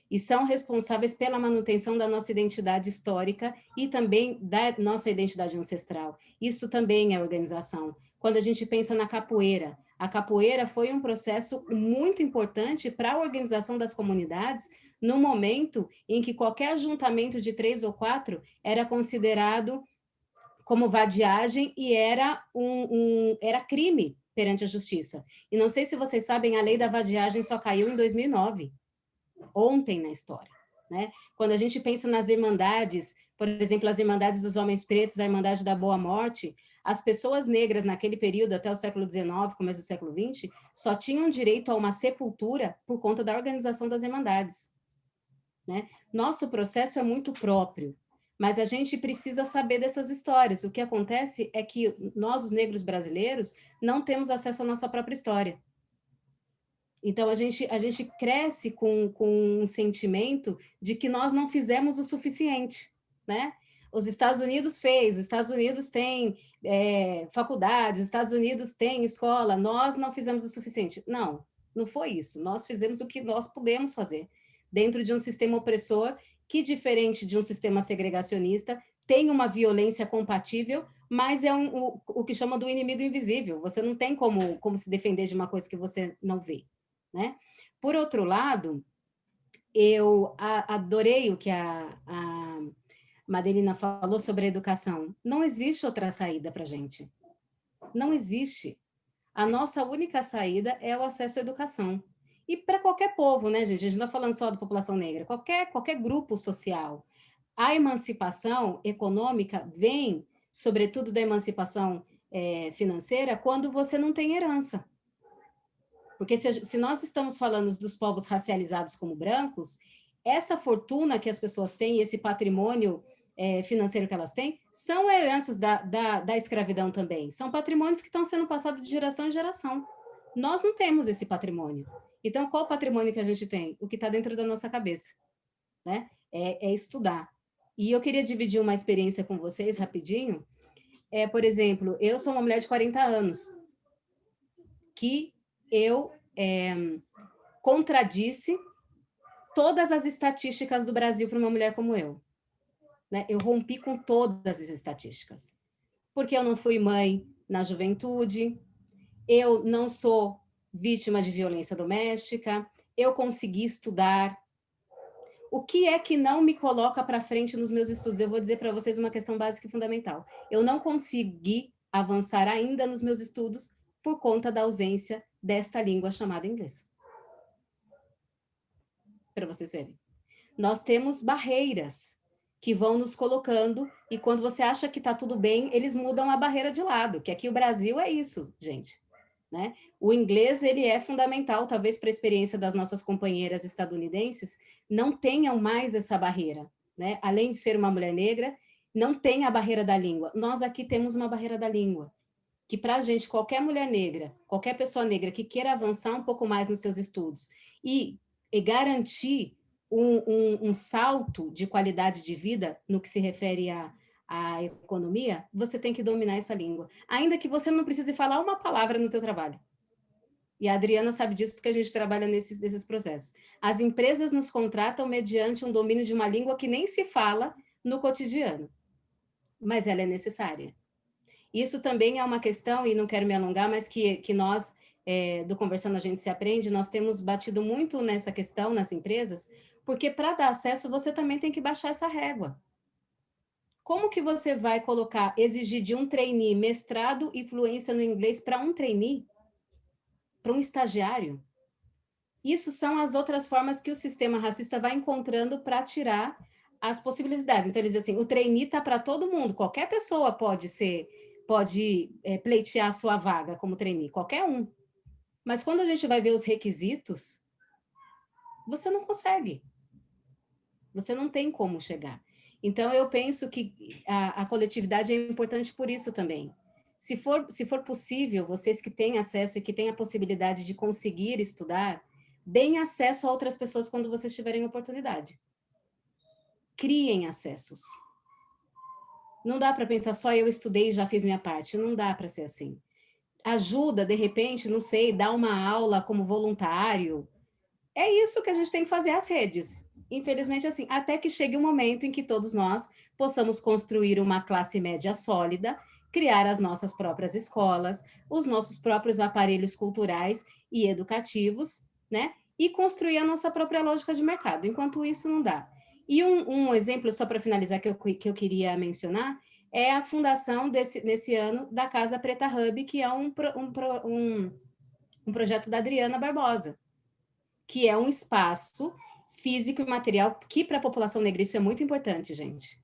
E são responsáveis pela manutenção da nossa identidade histórica e também da nossa identidade ancestral. Isso também é organização. Quando a gente pensa na capoeira, a capoeira foi um processo muito importante para a organização das comunidades no momento em que qualquer ajuntamento de 3 ou 4 era considerado como vadiagem e era crime perante a justiça. E não sei se vocês sabem, a lei da vadiagem só caiu em 2009. Ontem na história, né? Quando a gente pensa nas irmandades, por exemplo, as irmandades dos homens pretos, a Irmandade da Boa Morte, as pessoas negras naquele período, até o século XIX, começo do século XX, só tinham direito a uma sepultura por conta da organização das irmandades, né? Nosso processo é muito próprio, mas a gente precisa saber dessas histórias. O que acontece é que nós, os negros brasileiros, não temos acesso à nossa própria história. Então, a gente cresce com um sentimento de que nós não fizemos o suficiente, né? Os Estados Unidos fez, os Estados Unidos têm faculdades, os Estados Unidos têm escola, nós não fizemos o suficiente. Não, não foi isso. Nós fizemos o que nós pudemos fazer, dentro de um sistema opressor que, diferente de um sistema segregacionista, tem uma violência compatível, mas é o que chama do inimigo invisível. Você não tem como se defender de uma coisa que você não vê, né? Por outro lado, eu adorei o que a Madelina falou sobre a educação. Não existe outra saída para a gente. Não existe. A nossa única saída é o acesso à educação. E para qualquer povo, né, gente? A gente não está falando só da população negra. Qualquer grupo social. A emancipação econômica vem, sobretudo da emancipação financeira, quando você não tem herança. Porque se nós estamos falando dos povos racializados como brancos, essa fortuna que as pessoas têm, esse patrimônio financeiro que elas têm, são heranças da escravidão também. São patrimônios que estão sendo passados de geração em geração. Nós não temos esse patrimônio. Então, qual o patrimônio que a gente tem? O que está dentro da nossa cabeça, né? É estudar. E eu queria dividir uma experiência com vocês, rapidinho. Por exemplo, eu sou uma mulher de 40 anos, que eu contradisse todas as estatísticas do Brasil para uma mulher como eu, né? Eu rompi com todas as estatísticas, porque eu não fui mãe na juventude, eu não sou vítima de violência doméstica, eu consegui estudar. O que é que não me coloca para frente nos meus estudos? Eu vou dizer para vocês uma questão básica e fundamental. Eu não consegui avançar ainda nos meus estudos por conta da ausência desta língua chamada inglês. Para vocês verem. Nós temos barreiras que vão nos colocando, e quando você acha que está tudo bem, eles mudam a barreira de lado, que aqui o Brasil é isso, gente, né? O inglês, ele é fundamental, talvez para a experiência das nossas companheiras estadunidenses, não tenham mais essa barreira, né? Além de ser uma mulher negra, não tem a barreira da língua. Nós aqui temos uma barreira da língua, que para a gente, qualquer mulher negra, qualquer pessoa negra que queira avançar um pouco mais nos seus estudos e garantir um salto de qualidade de vida no que se refere à economia, você tem que dominar essa língua. Ainda que você não precise falar uma palavra no teu trabalho, E a Adriana sabe disso porque a gente trabalha nesses processos. As empresas nos contratam mediante um domínio de uma língua que nem se fala no cotidiano, mas ela é necessária. Isso também é uma questão, e não quero me alongar, mas que nós, do Conversando a Gente Se Aprende, nós temos batido muito nessa questão nas empresas, porque para dar acesso você também tem que baixar essa régua. Como que você vai colocar, exigir de um trainee mestrado e fluência no inglês para um trainee? Para um estagiário? Isso são as outras formas que o sistema racista vai encontrando para tirar as possibilidades. Então, eles dizem assim, o trainee está para todo mundo, qualquer pessoa pode pleitear a sua vaga como trainee, qualquer um. Mas quando a gente vai ver os requisitos, você não consegue. Você não tem como chegar. Então, eu penso que a coletividade é importante por isso também. Se for possível, vocês que têm acesso e que têm a possibilidade de conseguir estudar, deem acesso a outras pessoas quando vocês tiverem oportunidade. Criem acessos. Não dá para pensar só eu estudei e já fiz minha parte. Não dá para ser assim. Ajuda, de repente, não sei, dar uma aula como voluntário. É isso que a gente tem que fazer as redes. Infelizmente, assim, até que chegue um momento em que todos nós possamos construir uma classe média sólida, criar as nossas próprias escolas, os nossos próprios aparelhos culturais e educativos, né? E construir a nossa própria lógica de mercado. Enquanto isso, não dá. E um exemplo, só para finalizar, que eu queria mencionar, é a fundação nesse ano da Casa Preta Hub, que é um projeto da Adriana Barbosa, que é um espaço físico e material que para a população negra isso é muito importante, gente.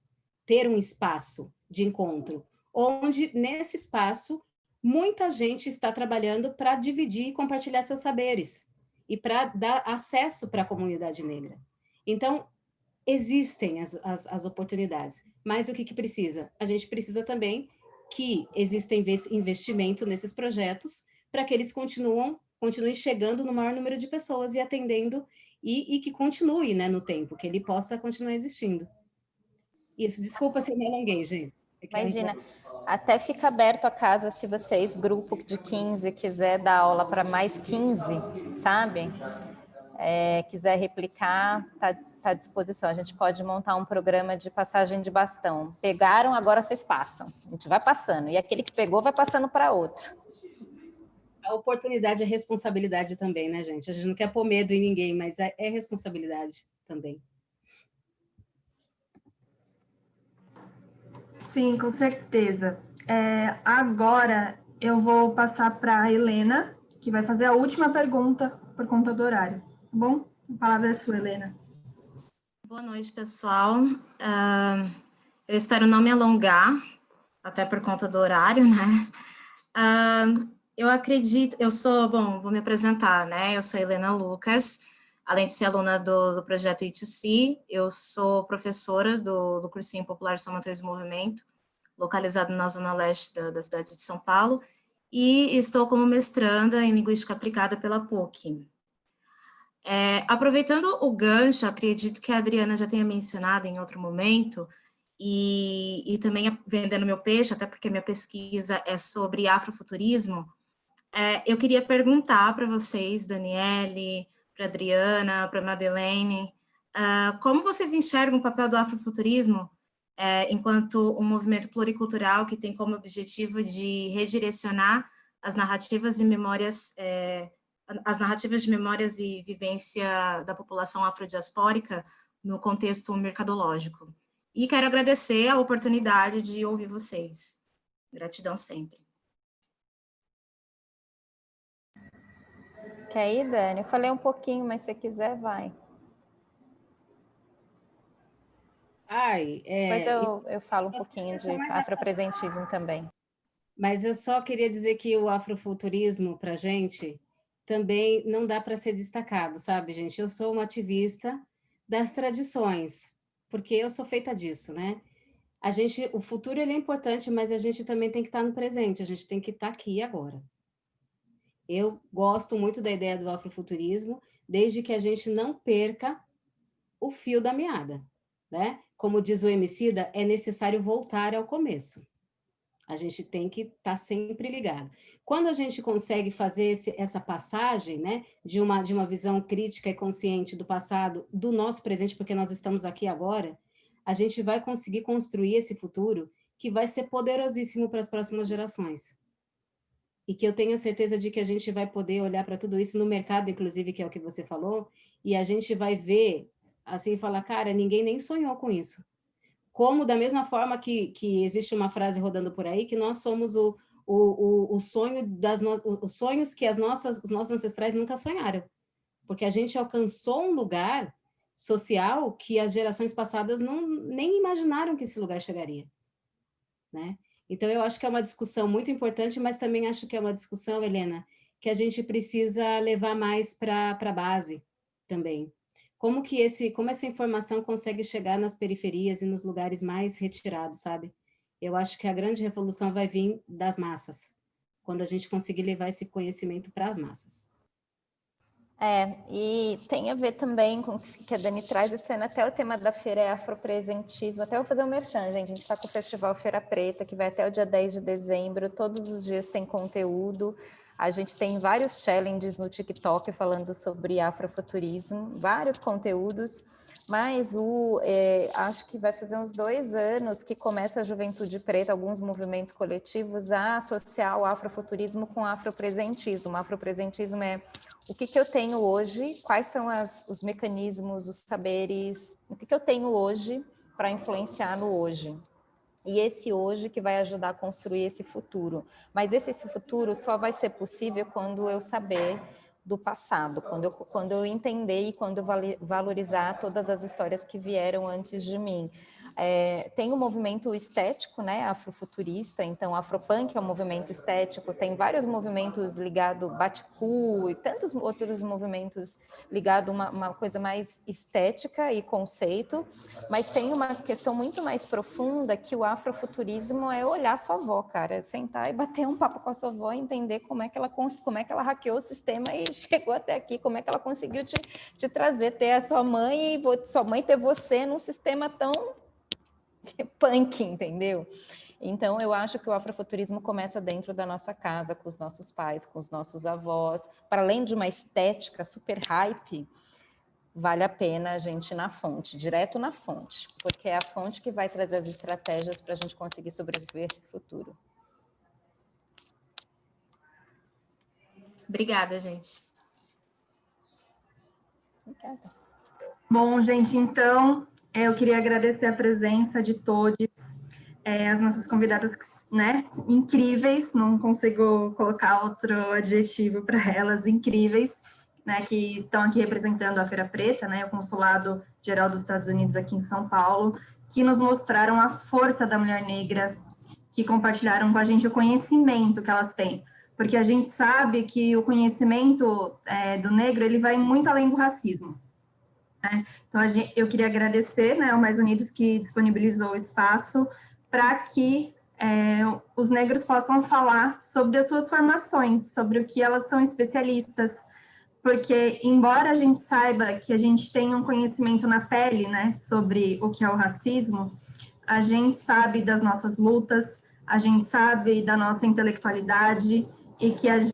Ter um espaço de encontro, onde nesse espaço muita gente está trabalhando para dividir e compartilhar seus saberes e para dar acesso para a comunidade negra. Então, existem as oportunidades, mas o que precisa? A gente precisa também que exista investimento nesses projetos para que eles continuem chegando no maior número de pessoas e atendendo e que continue, né, no tempo, que ele possa continuar existindo. Isso, desculpa se eu me alonguei, gente. Imagina, até fica aberto a casa se vocês, grupo de 15, quiser dar aula para mais 15, sabe? Quiser replicar, tá à disposição. A gente pode montar um programa de passagem de bastão. Pegaram, agora vocês passam. A gente vai passando. E aquele que pegou vai passando para outro. A oportunidade é responsabilidade também, né, gente? A gente não quer pôr medo em ninguém, mas é responsabilidade também. Sim, com certeza. Agora eu vou passar para a Helena, que vai fazer a última pergunta por conta do horário. Tá bom? A palavra é sua, Helena. Boa noite, pessoal. Eu espero não me alongar, até por conta do horário, né? Eu acredito, vou me apresentar, né? Eu sou Helena Lucas, além de ser aluna do projeto I2C, eu sou professora do Cursinho Popular São Mateus Movimento, localizado na zona leste da cidade de São Paulo, e estou como mestranda em Linguística Aplicada pela PUC. Aproveitando o gancho, acredito que a Adriana já tenha mencionado em outro momento, e também vendendo meu peixe, até porque minha pesquisa é sobre afrofuturismo, eu queria perguntar para vocês, Daniele, para Adriana, para Madeleine, como vocês enxergam o papel do afrofuturismo enquanto um movimento pluricultural que tem como objetivo de redirecionar as narrativas de memórias e vivência da população afrodiaspórica no contexto mercadológico. E quero agradecer a oportunidade de ouvir vocês. Gratidão sempre. Quer ir, Dani? Eu falei um pouquinho, mas se você quiser, vai. Depois eu falo um pouquinho de afropresentismo também. Mas eu só queria dizer que o afrofuturismo, para a gente, também não dá para ser destacado, sabe, gente? Eu sou uma ativista das tradições, porque eu sou feita disso, né? O futuro ele é importante, mas a gente também tem que estar no presente, a gente tem que estar aqui agora. Eu gosto muito da ideia do afrofuturismo, desde que a gente não perca o fio da meada, né? Como diz o Emicida, é necessário voltar ao começo. A gente tem que estar sempre ligado. Quando a gente consegue fazer essa passagem, né, de uma visão crítica e consciente do passado, do nosso presente, porque nós estamos aqui agora, a gente vai conseguir construir esse futuro que vai ser poderosíssimo para as próximas gerações. E que eu tenho certeza de que a gente vai poder olhar para tudo isso no mercado, inclusive, que é o que você falou, e a gente vai ver, assim, falar, cara, ninguém nem sonhou com isso. Como, da mesma forma que existe uma frase rodando por aí, que nós somos o sonho os sonhos que os nossos ancestrais nunca sonharam. Porque a gente alcançou um lugar social que as gerações passadas nem imaginaram que esse lugar chegaria, né? Então, eu acho que é uma discussão muito importante, mas também acho que é uma discussão, Helena, que a gente precisa levar mais para a base também. Como essa informação consegue chegar nas periferias e nos lugares mais retirados, sabe? Eu acho que a grande revolução vai vir das massas, quando a gente conseguir levar esse conhecimento para as massas. E tem a ver também com o que a Dani traz, esse ano até o tema da feira é afropresentismo, até vou fazer um merchan, gente, a gente está com o Festival Feira Preta, que vai até o dia 10 de dezembro, todos os dias tem conteúdo, a gente tem vários challenges no TikTok falando sobre afrofuturismo, vários conteúdos, mas acho que vai fazer uns 2 anos que começa a Juventude Preta, alguns movimentos coletivos, a associar o afrofuturismo com o afropresentismo. O afropresentismo é o que eu tenho hoje, quais são os mecanismos, os saberes, o que eu tenho hoje para influenciar no hoje. E esse hoje que vai ajudar a construir esse futuro. Mas esse futuro só vai ser possível quando eu saber do passado, quando eu entender e quando eu valorizar todas as histórias que vieram antes de mim. Tem um movimento estético, né, afrofuturista, então Afropunk é um movimento estético, tem vários movimentos ligados, Baticu e tantos outros movimentos ligados a uma coisa mais estética e conceito, mas tem uma questão muito mais profunda que o afrofuturismo é olhar sua avó, cara, sentar e bater um papo com a sua avó e entender como é que ela hackeou o sistema e chegou até aqui, como é que ela conseguiu te trazer, ter a sua mãe e sua mãe ter você num sistema tão punk, entendeu? Então, eu acho que o afrofuturismo começa dentro da nossa casa, com os nossos pais, com os nossos avós, para além de uma estética super hype, vale a pena a gente ir na fonte, direto na fonte, porque é a fonte que vai trazer as estratégias para a gente conseguir sobreviver a esse futuro. Obrigada, gente. Obrigada. Bom, gente, então, eu queria agradecer a presença de todos, as nossas convidadas, né, incríveis, não consigo colocar outro adjetivo para elas, incríveis, né, que estão aqui representando a Feira Preta, né, o Consulado Geral dos Estados Unidos aqui em São Paulo, que nos mostraram a força da mulher negra, que compartilharam com a gente o conhecimento que elas têm, porque a gente sabe que o conhecimento do negro, ele vai muito além do racismo. Então, eu queria agradecer, né, ao Mais Unidos, que disponibilizou o espaço para que os negros possam falar sobre as suas formações, sobre o que elas são especialistas, porque, embora a gente saiba que a gente tem um conhecimento na pele, né, sobre o que é o racismo, a gente sabe das nossas lutas, a gente sabe da nossa intelectualidade e que a gente,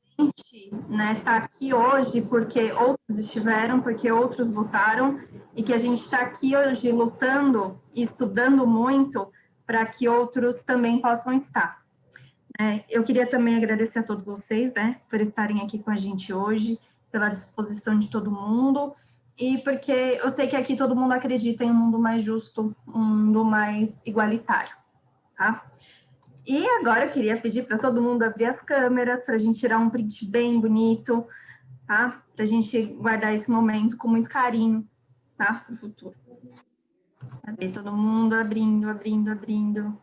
né, tá aqui hoje porque outros estiveram, porque outros lutaram, e que a gente está aqui hoje lutando e estudando muito para que outros também possam estar. Eu queria também agradecer a todos vocês, né, por estarem aqui com a gente hoje, pela disposição de todo mundo, e porque eu sei que aqui todo mundo acredita em um mundo mais justo, um mundo mais igualitário, tá? E agora eu queria pedir para todo mundo abrir as câmeras, para a gente tirar um print bem bonito, tá? Para a gente guardar esse momento com muito carinho, tá? Para o futuro. Cadê todo mundo abrindo, abrindo, abrindo.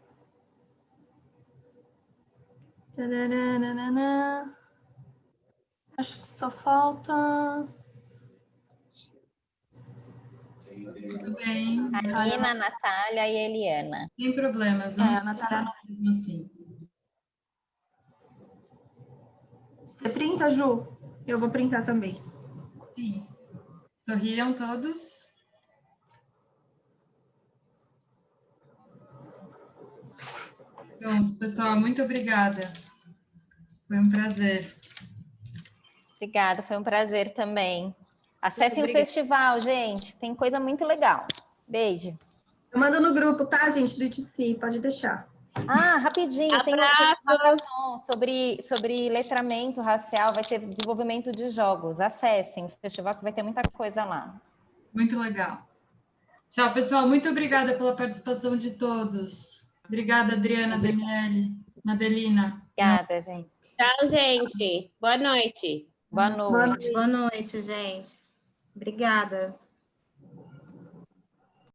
Tadadadadadá. Acho que só falta... Tudo bem. A Nina, a Natália e a Eliana. Sem problemas, vamos a Natália não. mesmo assim. Você printa, Ju? Eu vou printar também. Sim. Sorriam todos. Pronto, pessoal, muito obrigada. Foi um prazer. Obrigada, foi um prazer também. Acessem o festival, gente. Tem coisa muito legal. Beijo. Eu mando no grupo, tá, gente, do ITC, pode deixar. Ah, rapidinho, tem uma ação sobre letramento racial, vai ter desenvolvimento de jogos. Acessem o festival que vai ter muita coisa lá. Muito legal. Tchau, pessoal. Muito obrigada pela participação de todos. Obrigada, Adriana, Daniele, Madelina. Obrigada, gente. Tchau, gente. Boa noite. Boa noite. Boa noite, gente. Obrigada.